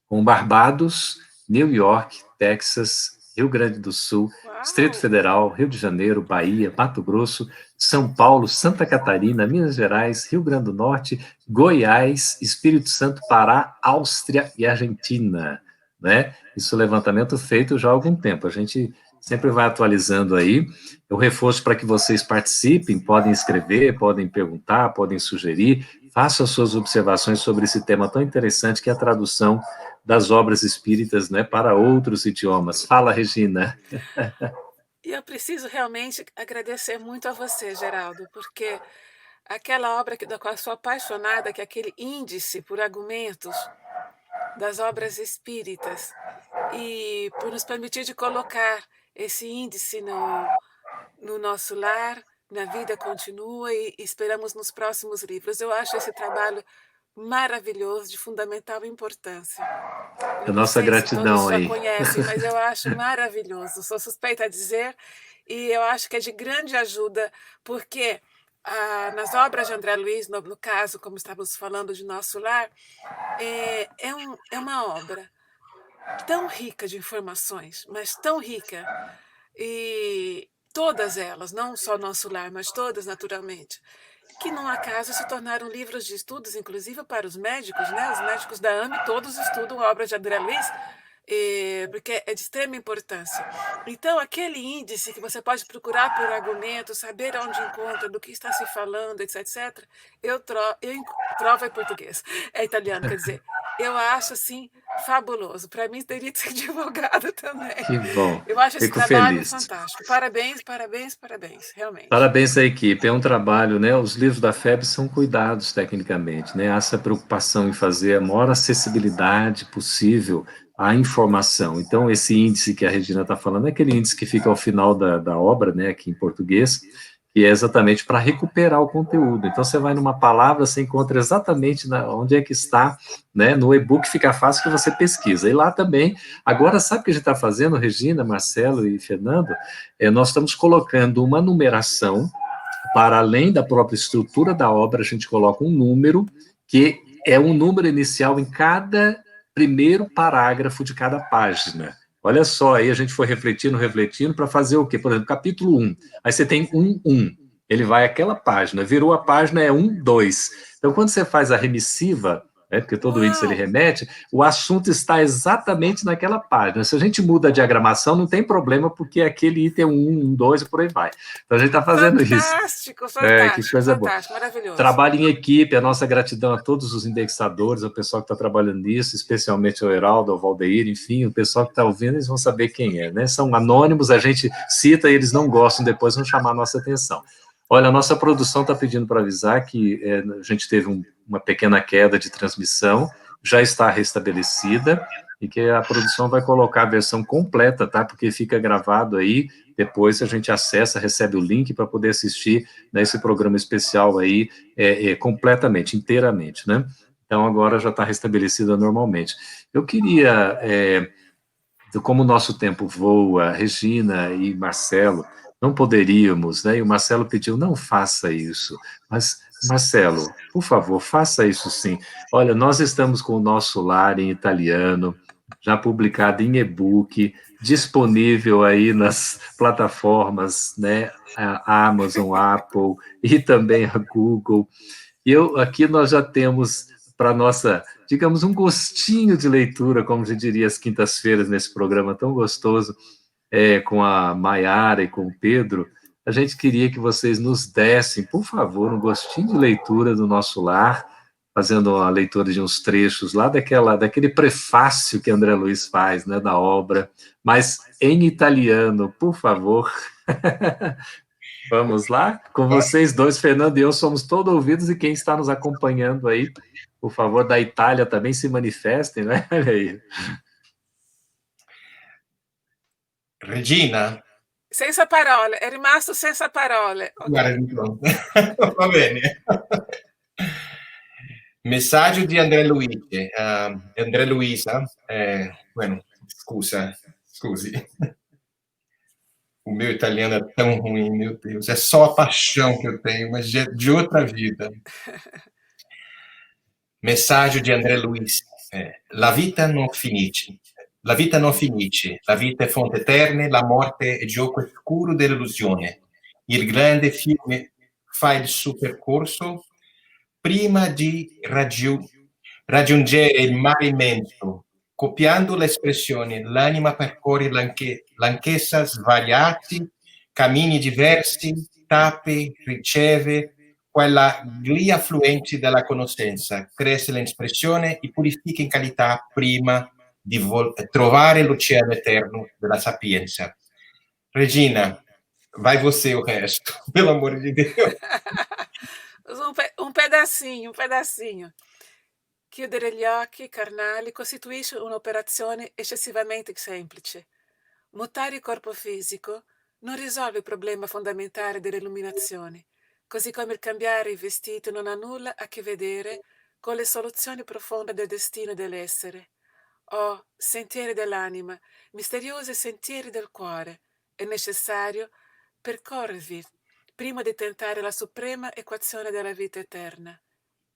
com Barbados, New York, Texas, Rio Grande do Sul, Distrito Federal, Rio de Janeiro, Bahia, Mato Grosso, São Paulo, Santa Catarina, Minas Gerais, Rio Grande do Norte, Goiás, Espírito Santo, Pará, Áustria e Argentina, né? Isso é um levantamento feito já há algum tempo. A gente sempre vai atualizando aí. Eu reforço para que vocês participem, podem escrever, podem perguntar, podem sugerir, façam as suas observações sobre esse tema tão interessante que é a tradução das obras espíritas, né, para outros idiomas. Fala, Regina. E eu preciso realmente agradecer muito a você, Geraldo, porque aquela obra da qual eu sou apaixonada, que é aquele índice por argumentos das obras espíritas, e por nos permitir de colocar esse índice no nosso lar, na vida continua, e esperamos nos próximos livros. Eu acho esse trabalho maravilhoso, de fundamental importância. A nossa gratidão aí. Todos já conhecem, mas eu acho maravilhoso. Sou suspeita a dizer, e eu acho que é de grande ajuda, porque nas obras de André Luiz, no caso, como estávamos falando de Nosso Lar, é uma obra tão rica de informações, mas tão rica, e todas elas, não só Nosso Lar, mas todas naturalmente, que não acaso se tornaram livros de estudos, inclusive para os médicos, né? Os médicos da AME todos estudam a obra de André Luiz, porque é de extrema importância. Então, aquele índice que você pode procurar por argumento, saber onde encontra, do que está se falando, etc. Eu trovo em português, é italiano, quer dizer, eu acho assim fabuloso. Para mim, teria que ser divulgado também. Que bom. Eu acho esse Fico trabalho feliz. fantástico. Parabéns, parabéns, parabéns, realmente. Parabéns à equipe. É um trabalho, né? Os livros da FEB são cuidados tecnicamente, né? Há essa preocupação em fazer a maior acessibilidade possível à informação. Então, esse índice que a Regina está falando é aquele índice que fica ao final da obra, né? Aqui em português, que é exatamente para recuperar o conteúdo. Então, você vai numa palavra, você encontra exatamente onde é que está, né? No e-book fica fácil que você pesquisa. E lá também, agora, sabe o que a gente está fazendo, Regina, Marcelo e Fernando? Nós estamos colocando uma numeração, para além da própria estrutura da obra, a gente coloca um número, que é um número inicial em cada primeiro parágrafo de cada página. Olha só, aí a gente foi refletindo para fazer o quê? Por exemplo, capítulo 1, aí você tem 1. Ele vai àquela página, virou a página, é 1, 2. Então, quando você faz a remissiva, porque todo índice ele remete, o assunto está exatamente naquela página. Se a gente muda a diagramação, não tem problema, porque aquele item é 1, 2 e por aí vai. Então, a gente está fazendo isso. Fantástico, Que coisa boa. Maravilhoso. Trabalho em equipe, a nossa gratidão a todos os indexadores, ao pessoal que está trabalhando nisso, especialmente ao Heraldo, ao Valdeir, enfim, o pessoal que está ouvindo, eles vão saber quem é, né? São anônimos, a gente cita e eles não gostam, depois vão chamar a nossa atenção. Olha, a nossa produção está pedindo para avisar que a gente teve uma pequena queda de transmissão, já está restabelecida, e que a produção vai colocar a versão completa, tá? Porque fica gravado aí, depois a gente acessa, recebe o link para poder assistir nesse programa especial aí, completamente, inteiramente, né? Então, agora já está restabelecida normalmente. Eu queria, como o nosso tempo voa, Regina e Marcelo, não poderíamos, né? E o Marcelo pediu, não faça isso. Mas, Marcelo, por favor, faça isso sim. Olha, nós estamos com o Nosso Lar em italiano, já publicado em e-book, disponível aí nas plataformas, né, a Amazon, Apple e também a Google. Aqui nós já temos para nossa, digamos, um gostinho de leitura, como se diria às quintas-feiras nesse programa tão gostoso, com a Maiara e com o Pedro. A gente queria que vocês nos dessem, por favor, um gostinho de leitura do nosso lar, fazendo a leitura de uns trechos lá daquele prefácio que André Luiz faz, né, da obra, mas em italiano, por favor. Vamos lá? Com vocês dois, Fernando e eu, somos todo ouvidos, e quem está nos acompanhando aí, por favor, da Itália também se manifestem, né? Olha aí. Regina? Senza parole, è rimasto senza parole. Guarda, va bene. Messaggio di Andrea Luigi. Andrea Luisa. Bueno, scusi. O meu italiano é tão ruim, meu Deus. É só a paixão que eu tenho, mas de outra vida. Messaggio di Andrea Luisa. La vita non finisce. La vita non finisce. La vita è fonte eterna, la morte è gioco oscuro dell'illusione. Il grande fiume fa il suo percorso prima di raggiungere il mare immenso. Copiando l'espressione, l'anima percorre l'anch'essa svariati, cammini diversi, tappe, riceve, quella gli affluenti della conoscenza, cresce l'espressione e purifica in qualità prima di trovare l'oceano eterno della sapienza. Regina, vai você o resto, pelo amor de Deus. Un pedacinho. Chiudere gli occhi carnali costituisce un'operazione eccessivamente semplice. Mutare il corpo fisico non risolve il problema fondamentale dell'illuminazione, così come il cambiare i vestiti non ha nulla a che vedere con le soluzioni profonde del destino dell'essere. Oh, sentieri dell'anima, misteriosi sentieri del cuore, è necessario percorrervi prima di tentare la suprema equazione della vita eterna.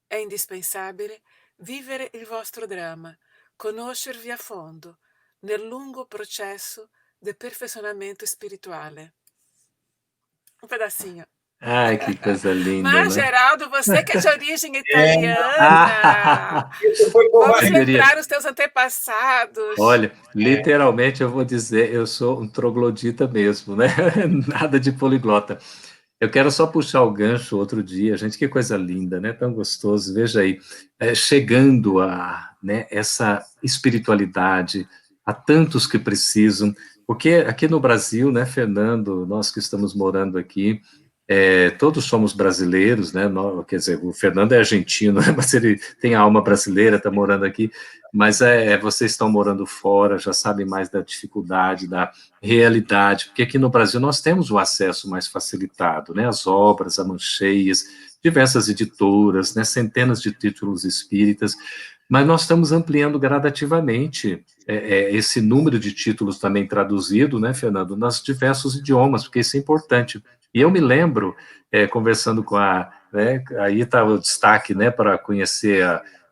È indispensabile vivere il vostro dramma, conoscervi a fondo nel lungo processo del perfezionamento spirituale. Um pedacinho. Ai, que coisa linda, Mas, né? Geraldo, você que é de origem italiana, vamos lembrar os teus antepassados. Olha, literalmente eu vou dizer, eu sou um troglodita mesmo, né? Nada de poliglota. Eu quero só puxar o gancho outro dia, gente, que coisa linda, né? Tão gostoso, veja aí, chegando a, né, essa espiritualidade a tantos que precisam, porque aqui no Brasil, né, Fernando, nós que estamos morando aqui, todos somos brasileiros, né? Quer dizer, o Fernando é argentino, mas ele tem a alma brasileira, está morando aqui, mas vocês estão morando fora, já sabem mais da dificuldade, da realidade, porque aqui no Brasil nós temos o acesso mais facilitado, né? As obras, as mãos cheias, diversas editoras, né? Centenas de títulos espíritas, mas nós estamos ampliando gradativamente esse número de títulos também traduzido, né, Fernando, nos diversos idiomas, porque isso é importante. E eu me lembro, conversando com né, aí está o destaque, né, para conhecer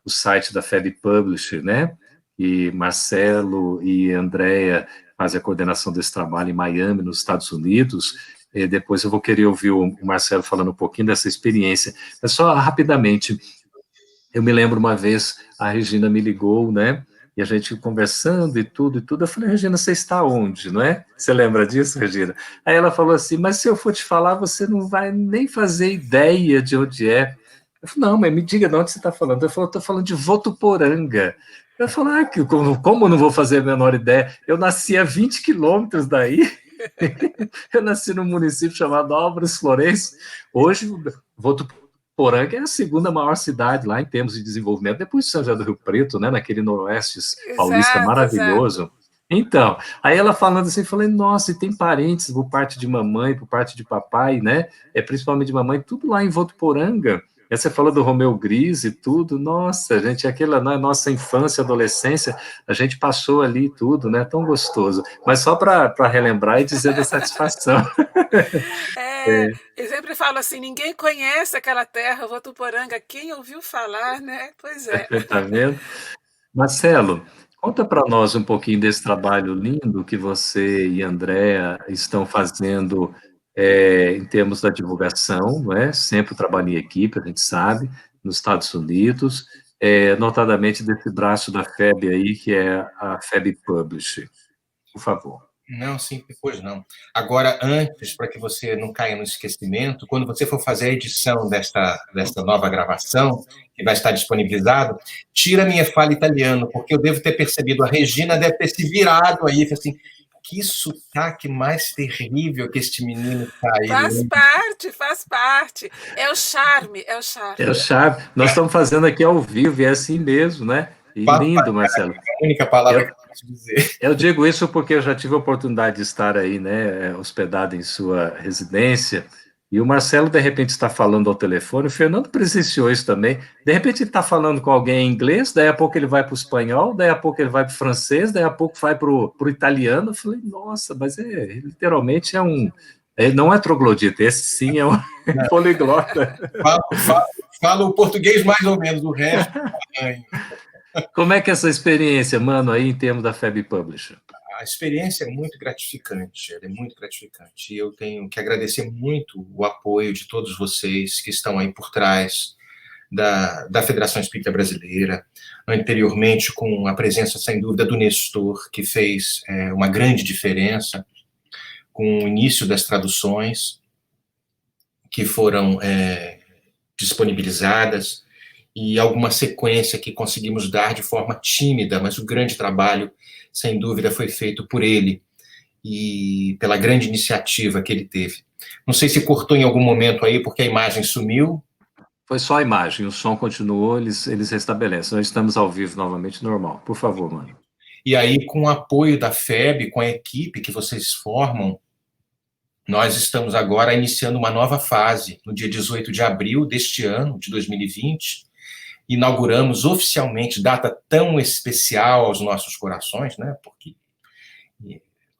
o site da FEB Publisher, né, e Marcelo e Andréia fazem a coordenação desse trabalho em Miami, nos Estados Unidos. Depois eu vou querer ouvir o Marcelo falando um pouquinho dessa experiência. Mas só rapidamente, eu me lembro uma vez, a Regina me ligou, né, e a gente conversando e tudo, eu falei, Regina, você está onde, não é? Você lembra disso, Regina? Aí ela falou assim, mas se eu for te falar, você não vai nem fazer ideia de onde é. Eu falei, não, mas me diga de onde você está falando. Eu falei, estou falando de Votuporanga. Eu falei, como eu não vou fazer a menor ideia? Eu nasci a 20 quilômetros daí. Eu nasci num município chamado Álvares Florencio. Hoje, Votuporanga é a segunda maior cidade lá em termos de desenvolvimento, depois de São José do Rio Preto, né, naquele noroeste paulista maravilhoso. Exato. Então, aí ela falando assim, eu falei, nossa, e tem parentes por parte de mamãe, por parte de papai, né, principalmente de mamãe, tudo lá em Votuporanga. Aí você falou do Romeu Gris e tudo, nossa, gente, aquela na nossa infância, adolescência, a gente passou ali tudo, né, tão gostoso. Mas só para relembrar e dizer da satisfação. Eu sempre falo assim, ninguém conhece aquela terra, Votuporanga, quem ouviu falar, né? Pois é. Tá vendo? Marcelo, Conta para nós um pouquinho desse trabalho lindo que você e Andréa estão fazendo em termos da divulgação, não é? Sempre trabalho em equipe, a gente sabe, nos Estados Unidos, notadamente desse braço da FEB aí, que é a FEB Publish. Por favor. Não, sim, depois não. Agora, antes, para que você não caia no esquecimento, quando você for fazer a edição desta nova gravação, que vai estar disponibilizado, tira a minha fala italiano, porque eu devo ter percebido, a Regina deve ter se virado aí, assim, que sotaque mais terrível que este menino está aí. Faz parte, faz parte. É o charme, é o charme. É o charme. Nós estamos fazendo aqui ao vivo, e é assim mesmo, né? E lindo, Marcelo. É a única palavra que eu posso dizer. Eu digo isso porque eu já tive a oportunidade de estar aí, né, hospedado em sua residência, e o Marcelo, de repente, está falando ao telefone, o Fernando presenciou isso também, de repente ele está falando com alguém em inglês, daí a pouco ele vai para o espanhol, daí a pouco ele vai para o francês, daí a pouco vai para o italiano. Eu falei, nossa, mas literalmente não é troglodita, esse sim é um poliglota. Fala o português mais ou menos, o resto... Como é que é essa experiência, mano, aí em termos da FEB Publisher? A experiência é muito gratificante, ela é muito gratificante. E eu tenho que agradecer muito o apoio de todos vocês que estão aí por trás da Federação Espírita Brasileira, anteriormente com a presença, sem dúvida, do Nestor, que fez uma grande diferença com o início das traduções que foram disponibilizadas, e alguma sequência que conseguimos dar de forma tímida, mas o grande trabalho, sem dúvida, foi feito por ele e pela grande iniciativa que ele teve. Não sei se cortou em algum momento aí, porque a imagem sumiu. Foi só a imagem, o som continuou, eles restabelecem. Nós estamos ao vivo novamente, normal. Por favor, mano. E aí, com o apoio da FEB, com a equipe que vocês formam, nós estamos agora iniciando uma nova fase. No dia 18 de abril deste ano, de 2020, inauguramos oficialmente, data tão especial aos nossos corações, né? Porque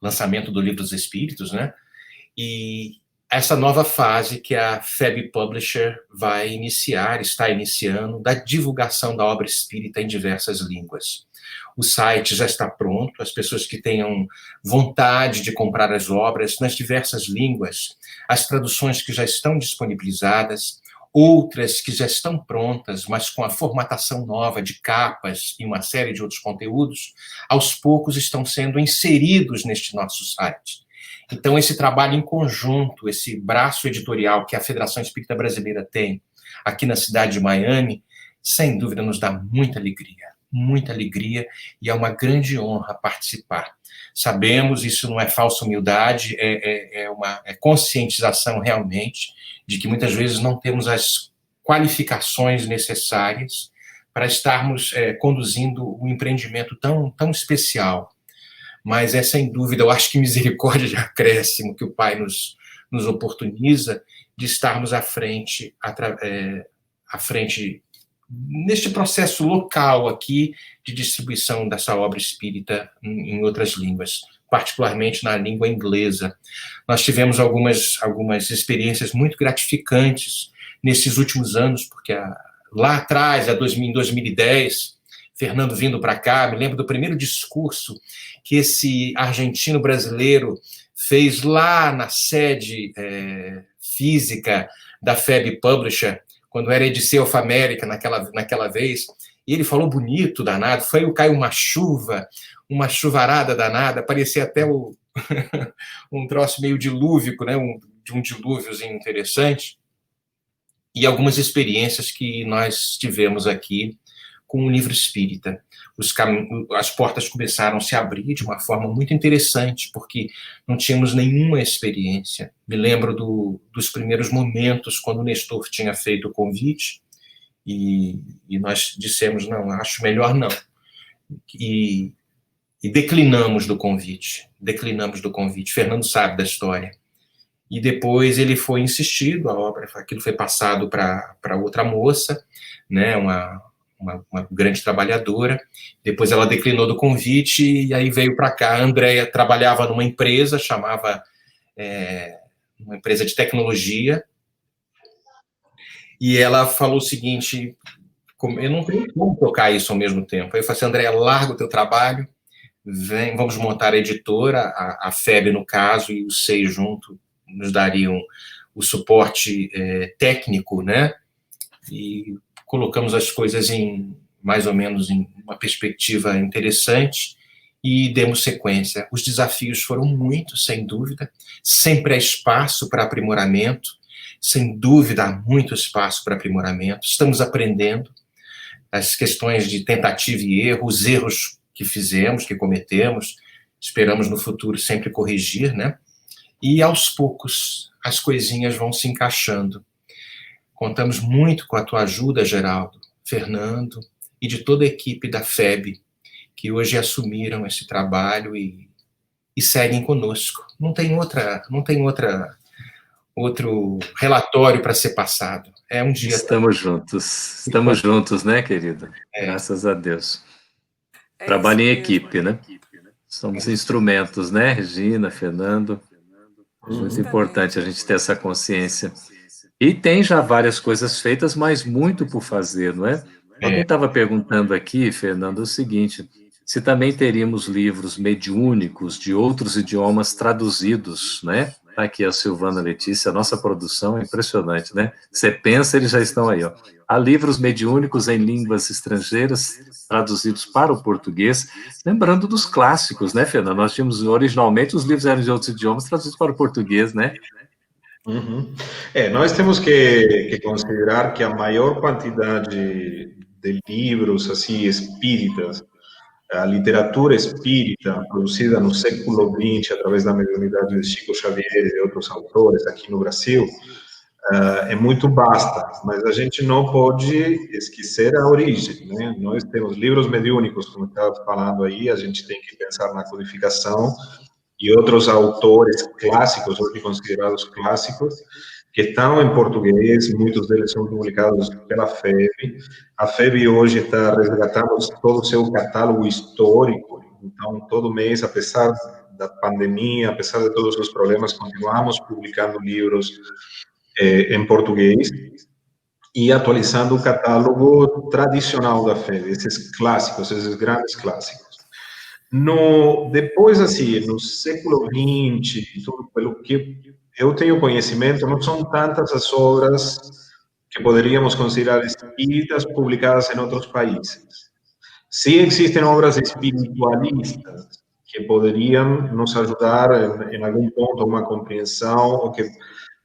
lançamento do Livro dos Espíritos, né? E essa nova fase que a FEB Publisher vai iniciar, está iniciando, da divulgação da obra espírita em diversas línguas. O site já está pronto, as pessoas que tenham vontade de comprar as obras nas diversas línguas, as traduções que já estão disponibilizadas, outras que já estão prontas, mas com a formatação nova de capas e uma série de outros conteúdos, aos poucos estão sendo inseridos neste nosso site. Então, esse trabalho em conjunto, esse braço editorial que a Federação Espírita Brasileira tem aqui na cidade de Miami, sem dúvida nos dá muita alegria, e é uma grande honra participar. Sabemos, isso não é falsa humildade, é conscientização realmente, de que muitas vezes não temos as qualificações necessárias para estarmos conduzindo um empreendimento tão especial. Mas é, sem dúvida, eu acho que misericórdia de acréscimo que o Pai nos oportuniza de estarmos à frente neste processo local aqui de distribuição dessa obra espírita em outras línguas, particularmente na língua inglesa. Nós tivemos algumas experiências muito gratificantes nesses últimos anos, porque lá atrás, em 2010, Fernando vindo para cá, me lembro do primeiro discurso que esse argentino brasileiro fez lá na sede física da FEB Publisher, quando era Ediceu of America naquela vez, e ele falou bonito, danado, caiu uma chuvarada danada, parecia até um troço meio dilúvico, né? De um dilúviozinho interessante, e algumas experiências que nós tivemos aqui com o livro espírita. As portas começaram a se abrir de uma forma muito interessante, porque não tínhamos nenhuma experiência. Me lembro dos primeiros momentos, quando o Nestor tinha feito o convite, e nós dissemos, não, acho melhor não. E declinamos do convite. Fernando sabe da história. E depois ele foi insistido, aquilo foi passado para outra moça, né, uma grande trabalhadora. Depois ela declinou do convite e aí veio para cá. A Andréa trabalhava numa empresa, uma empresa de tecnologia, e ela falou o seguinte, Eu não tenho como tocar isso ao mesmo tempo. Aí eu falei assim, André, larga o teu trabalho, vem, vamos montar a editora, a FEB, no caso, e os 6 junto nos dariam o suporte técnico, né? E colocamos as coisas mais ou menos em uma perspectiva interessante e demos sequência. Os desafios foram muitos, sem dúvida. Sempre há espaço para aprimoramento. Sem dúvida, há muito espaço para aprimoramento. Estamos aprendendo as questões de tentativa e erro, os erros que fizemos, que cometemos. Esperamos no futuro sempre corrigir, né? E aos poucos as coisinhas vão se encaixando. Contamos muito com a tua ajuda, Geraldo, Fernando e de toda a equipe da FEB, que hoje assumiram esse trabalho e seguem conosco. Não tem outro relatório para ser passado. É um dia. Estamos juntos, né, querido? Graças a Deus. Trabalho em equipe, né? Somos instrumentos, né, Regina, Fernando? Muito importante a gente ter essa consciência. E tem já várias coisas feitas, mas muito por fazer, não é? Alguém estava perguntando aqui, Fernando, o seguinte, se também teríamos livros mediúnicos de outros idiomas traduzidos, né? Tá aqui a Silvana Letícia, a nossa produção é impressionante, né? Você pensa, eles já estão aí, ó. Há livros mediúnicos em línguas estrangeiras traduzidos para o português, lembrando dos clássicos, né, Fernando? Nós tínhamos, originalmente, os livros eram de outros idiomas traduzidos para o português, né? Uhum. Nós temos que considerar que a maior quantidade de livros assim espíritas, a literatura espírita produzida no século XX através da mediunidade de Chico Xavier e de outros autores aqui no Brasil é muito vasta, mas a gente não pode esquecer a origem, né? Nós temos livros mediúnicos, como estava falando aí, a gente tem que pensar na codificação e outros autores clássicos, hoje considerados clássicos, que estão em português, muitos deles são publicados pela FEB. A FEB hoje está resgatando todo o seu catálogo histórico, então todo mês, apesar da pandemia, apesar de todos os problemas, continuamos publicando livros em português e atualizando o catálogo tradicional da FEB, esses clássicos, esses grandes clássicos. Depois, assim, no século XX, tudo pelo que eu tenho conhecimento, não são tantas as obras que poderíamos considerar espíritas publicadas em outros países. Sim, existem obras espiritualistas que poderiam nos ajudar em algum ponto a uma compreensão, ou que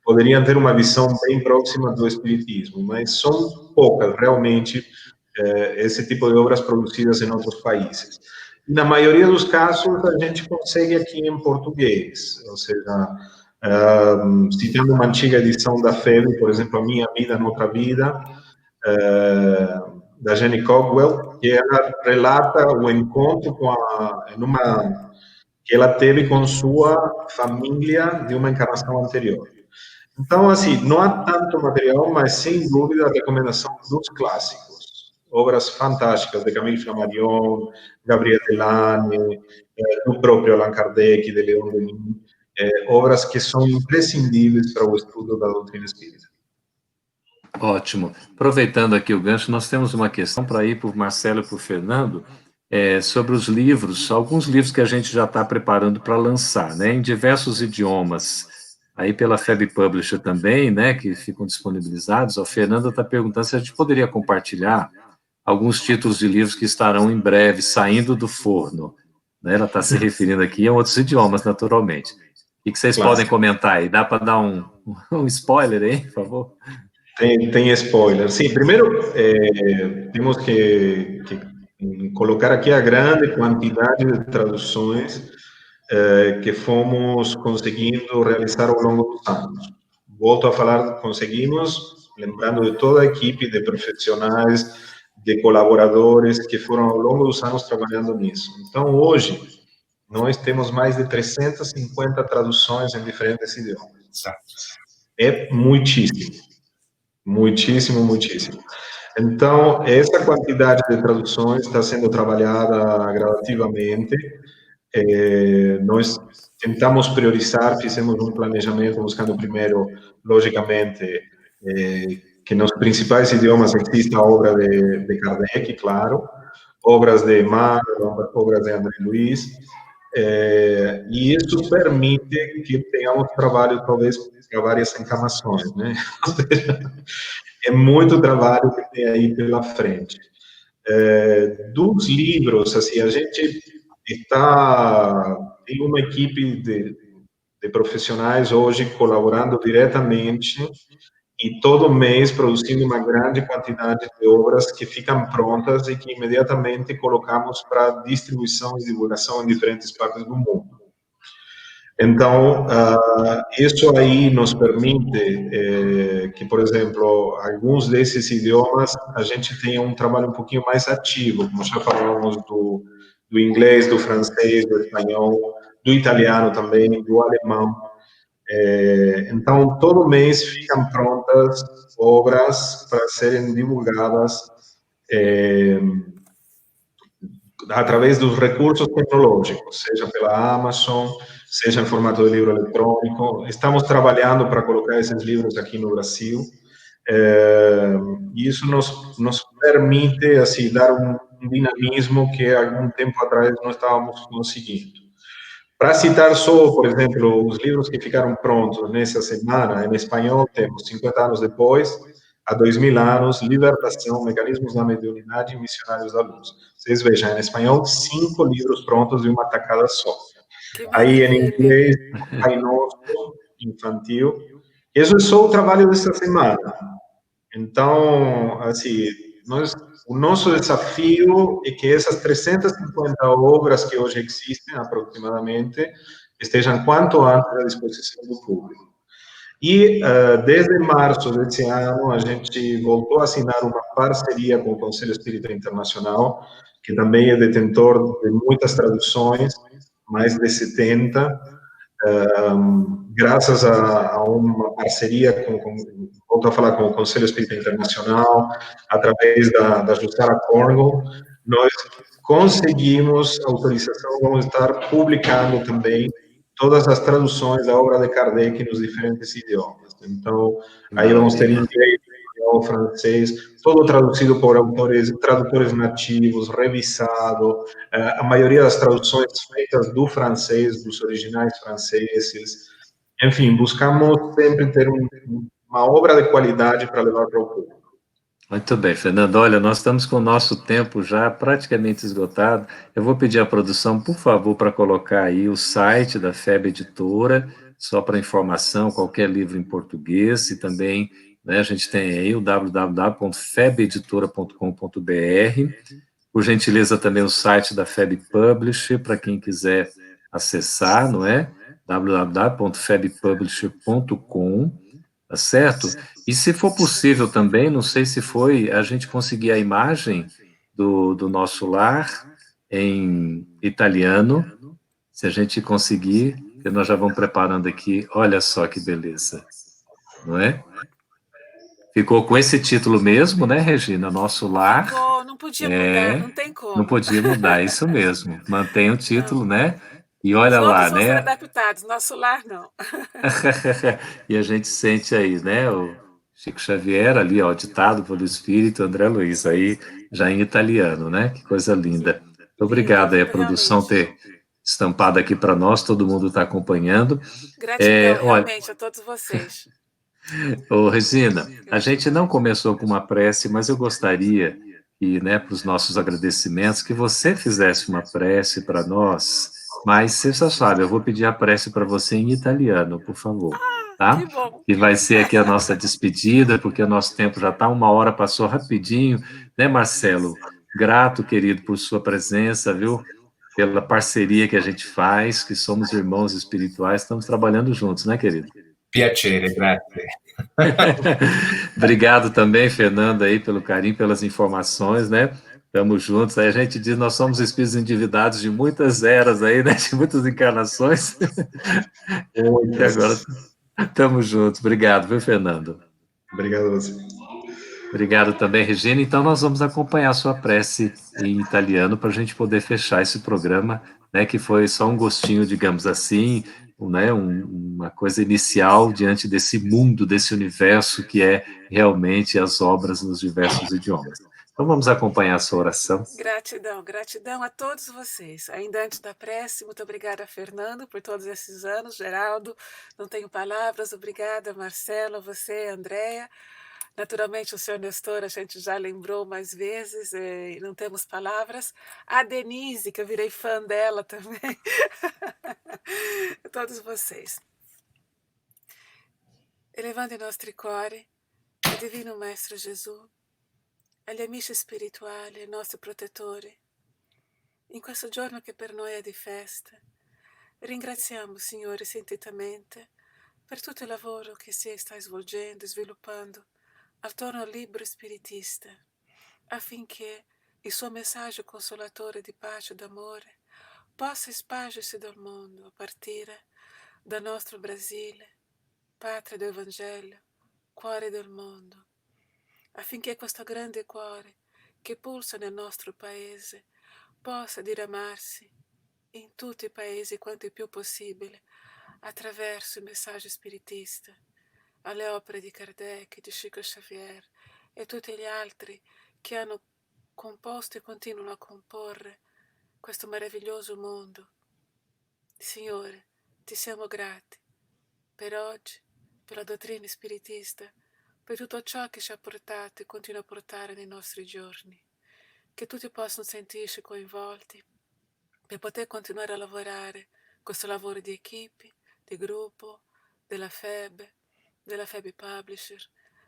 poderiam ter uma visão bem próxima do espiritismo, mas são poucas, realmente, esse tipo de obras produzidas em outros países. Na maioria dos casos, a gente consegue aqui em português, ou seja, citando uma antiga edição da FEB, por exemplo, A Minha Vida Noutra Vida, da Jenny Cogwell, que ela relata o encontro que ela teve com sua família de uma encarnação anterior. Então, assim, não há tanto material, mas sem dúvida a recomendação dos clássicos. Obras fantásticas de Camille Flammarion, Gabriel Delane, do próprio Allan Kardec, de Leon Denis, obras que são imprescindíveis para o estudo da doutrina espírita. Ótimo. Aproveitando aqui o gancho, nós temos uma questão para ir para o Marcelo e para o Fernando, sobre os livros, alguns livros que a gente já está preparando para lançar, né, em diversos idiomas, aí pela FEB Publisher também, né, que ficam disponibilizados. A Fernanda está perguntando se a gente poderia compartilhar alguns títulos de livros que estarão em breve saindo do forno, né? Ela está se referindo aqui a outros idiomas, naturalmente. O que vocês podem comentar aí? Dá para dar um spoiler aí, por favor? Tem spoiler. Sim, primeiro temos que colocar aqui a grande quantidade de traduções que fomos conseguindo realizar ao longo dos anos. Volto a falar, conseguimos, lembrando de toda a equipe de profissionais, de colaboradores que foram ao longo dos anos trabalhando nisso. Então, hoje, nós temos mais de 350 traduções em diferentes idiomas. É muitíssimo. Muitíssimo, muitíssimo. Então, essa quantidade de traduções está sendo trabalhada gradativamente. Nós tentamos priorizar, fizemos um planejamento buscando primeiro, logicamente, que nos principais idiomas existe a obra de Kardec, claro, obras de Emmanuel, obras de André Luiz, e isso permite que tenhamos trabalho, talvez, para várias encarnações, né? Ou seja, é muito trabalho que tem aí pela frente. Dos livros, assim, a gente tem uma equipe de profissionais hoje colaborando diretamente e todo mês produzindo uma grande quantidade de obras que ficam prontas e que imediatamente colocamos para distribuição e divulgação em diferentes partes do mundo. Então, isso aí nos permite que, por exemplo, alguns desses idiomas a gente tenha um trabalho um pouquinho mais ativo, como já falamos do inglês, do francês, do espanhol, do italiano também, do alemão. Então, todo mês ficam prontas obras para serem divulgadas através dos recursos tecnológicos, seja pela Amazon, seja em formato de livro eletrônico. Estamos trabalhando para colocar esses livros aqui no Brasil, e isso nos permite assim, dar um dinamismo que há algum tempo atrás não estávamos conseguindo. Para citar só, por exemplo, os livros que ficaram prontos nessa semana, em espanhol temos 50 anos depois, há 2000 anos, Libertação, Mecanismos da Mediunidade e Missionários da Luz. Vocês vejam, em espanhol, 5 livros prontos de uma tacada só. Aí, em inglês, Pai Nosso, infantil. Isso é só o trabalho dessa semana. Então, assim, o nosso desafio é que essas 350 obras que hoje existem, aproximadamente, estejam quanto antes à disposição do público. E, desde março desse ano, a gente voltou a assinar uma parceria com o Conselho Espírita Internacional, que também é detentor de muitas traduções, mais de 70, graças a uma parceria volto a falar com o Conselho Espírita Internacional, através da Jussara Cornwall, nós conseguimos autorização, vamos estar publicando também todas as traduções da obra de Kardec nos diferentes idiomas. Então, aí vamos ter inglês, espanhol, francês, todo traduzido por tradutores nativos, revisado, a maioria das traduções feitas do francês, dos originais franceses. Enfim, buscamos sempre ter uma obra de qualidade para levar para o público. Muito bem, Fernando. Olha, nós estamos com o nosso tempo já praticamente esgotado. Eu vou pedir à produção, por favor, para colocar aí o site da FEB Editora, só para informação, qualquer livro em português, e também, né, a gente tem aí o www.febeditora.com.br. Por gentileza, também o site da FEB Publisher, para quem quiser acessar, não é? www.febpublisher.com, tá certo? E se for possível também, não sei se foi, a gente conseguir a imagem do nosso lar em italiano, se a gente conseguir, que nós já vamos preparando aqui, olha só que beleza, não é? Ficou com esse título mesmo, né, Regina? Nosso Lar. Ficou, não podia mudar, não tem como. Não podia mudar, isso mesmo. Mantém o título, né? E olha Os lá, outros vão né? ser adaptados, nosso lar não. E a gente sente aí, né? O Chico Xavier ali, ó, ditado pelo Espírito André Luiz, aí já em italiano, né? Que coisa linda. Muito obrigado aí a produção ter estampado aqui para nós, todo mundo está acompanhando. Gratidão, realmente, a todos vocês. Ô, Regina, a gente não começou com uma prece, mas eu gostaria que, né, para os nossos agradecimentos, que você fizesse uma prece para nós, mas você já sabe, eu vou pedir a prece para você em italiano, por favor, tá? Que bom. E vai ser aqui a nossa despedida, porque o nosso tempo já está, 1 hora passou rapidinho, né, Marcelo? Grato, querido, por sua presença, viu? Pela parceria que a gente faz, que somos irmãos espirituais, estamos trabalhando juntos, né, querido? Piacere, grazie. Obrigado também, Fernanda, aí, pelo carinho, pelas informações, né? Estamos juntos. Aí a gente diz, nós somos espíritos endividados de muitas eras aí, né? De muitas encarnações. E agora estamos juntos. Obrigado, viu, Fernando? Obrigado a você. Obrigado também, Regina. Então, nós vamos acompanhar a sua prece em italiano para a gente poder fechar esse programa, né, que foi só um gostinho, digamos assim, né, uma coisa inicial diante desse mundo, desse universo que é realmente as obras nos diversos idiomas. Então vamos acompanhar a sua oração. Gratidão, gratidão a todos vocês. Ainda antes da prece, muito obrigada, Fernando, por todos esses anos. Geraldo, não tenho palavras. Obrigada, Marcelo, a você, Andréia. Naturalmente, o senhor Nestor, a gente já lembrou mais vezes, e não temos palavras. A Denise, que eu virei fã dela também. Todos vocês. Elevando il nostro cuore, il Divino Maestro Gesù, agli amici spirituali, il nostro protettore, in questo giorno che per noi è di festa, ringraziamo, Signore, sentitamente per tutto il lavoro che si sta svolgendo e sviluppando attorno al libro spiritista, affinché il suo messaggio consolatore di pace e d'amore possa spargersi dal mondo a partire dal nostro Brasile, patria del Vangelo, cuore del mondo, affinché questo grande cuore che pulsa nel nostro paese possa diramarsi in tutti i paesi quanto più possibile attraverso il messaggio spiritista, alle opere di Kardec, di Chico Xavier e tutti gli altri che hanno composto e continuano a comporre questo meraviglioso mondo. Signore, ti siamo grati per oggi, per la dottrina spiritista, per tutto ciò che ci ha portato e continua a portare nei nostri giorni, che tutti possano sentirsi coinvolti per poter continuare a lavorare questo lavoro di equipe, di gruppo, della FEB Publisher,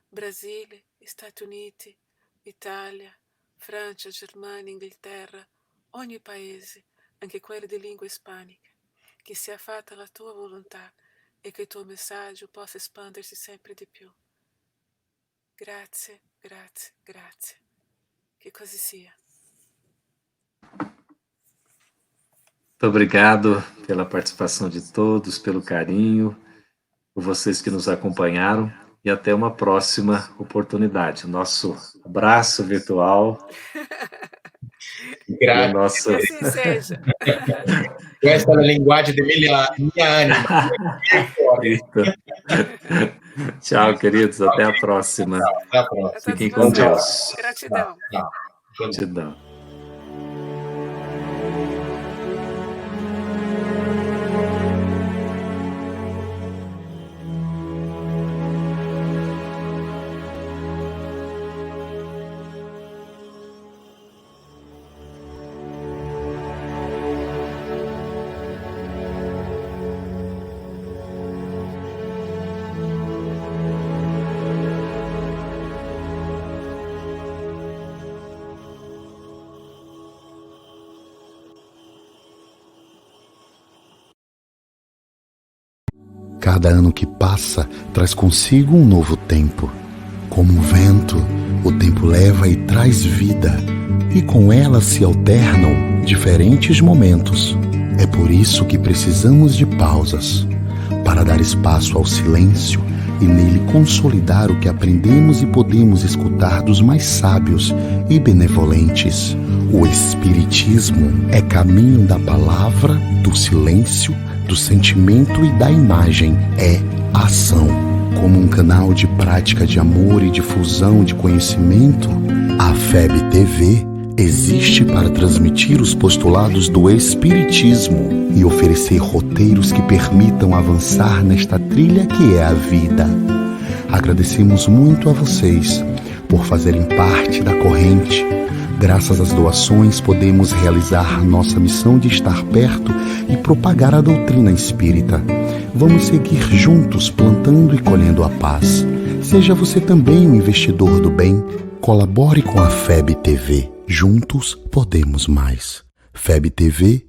Brasile, Stati Uniti, Italia, Francia, Germania, Inghilterra, ogni paese, anche quelli di lingua ispanica, che sia fatta la tua volontà e che il tuo messaggio possa espandersi sempre di più. Grazie, grazie, grazie. Que così sia. Muito obrigado pela participação de todos, pelo carinho, por vocês que nos acompanharam e até uma próxima oportunidade. Nosso abraço virtual. Grazie. Nosso... Que assim seja. Questa è la linguagem di mia anima. Tchau, queridos. Até a próxima. Até a próxima. Fiquem com Deus. Gratidão. Gratidão. Cada ano que passa traz consigo um novo tempo. Como um vento, o tempo leva e traz vida, e com ela se alternam diferentes momentos. É por isso que precisamos de pausas, para dar espaço ao silêncio e nele consolidar o que aprendemos e podemos escutar dos mais sábios e benevolentes. O Espiritismo é caminho da palavra, do silêncio, do sentimento e da imagem, é ação. Como um canal de prática de amor e difusão de conhecimento, a FEB TV existe para transmitir os postulados do Espiritismo e oferecer roteiros que permitam avançar nesta trilha que é a vida. Agradecemos muito a vocês por fazerem parte da corrente. Graças às doações, podemos realizar nossa missão de estar perto e propagar a doutrina espírita. Vamos seguir juntos plantando e colhendo a paz. Seja você também um investidor do bem. Colabore com a FEB TV. Juntos podemos mais. febtv.com.br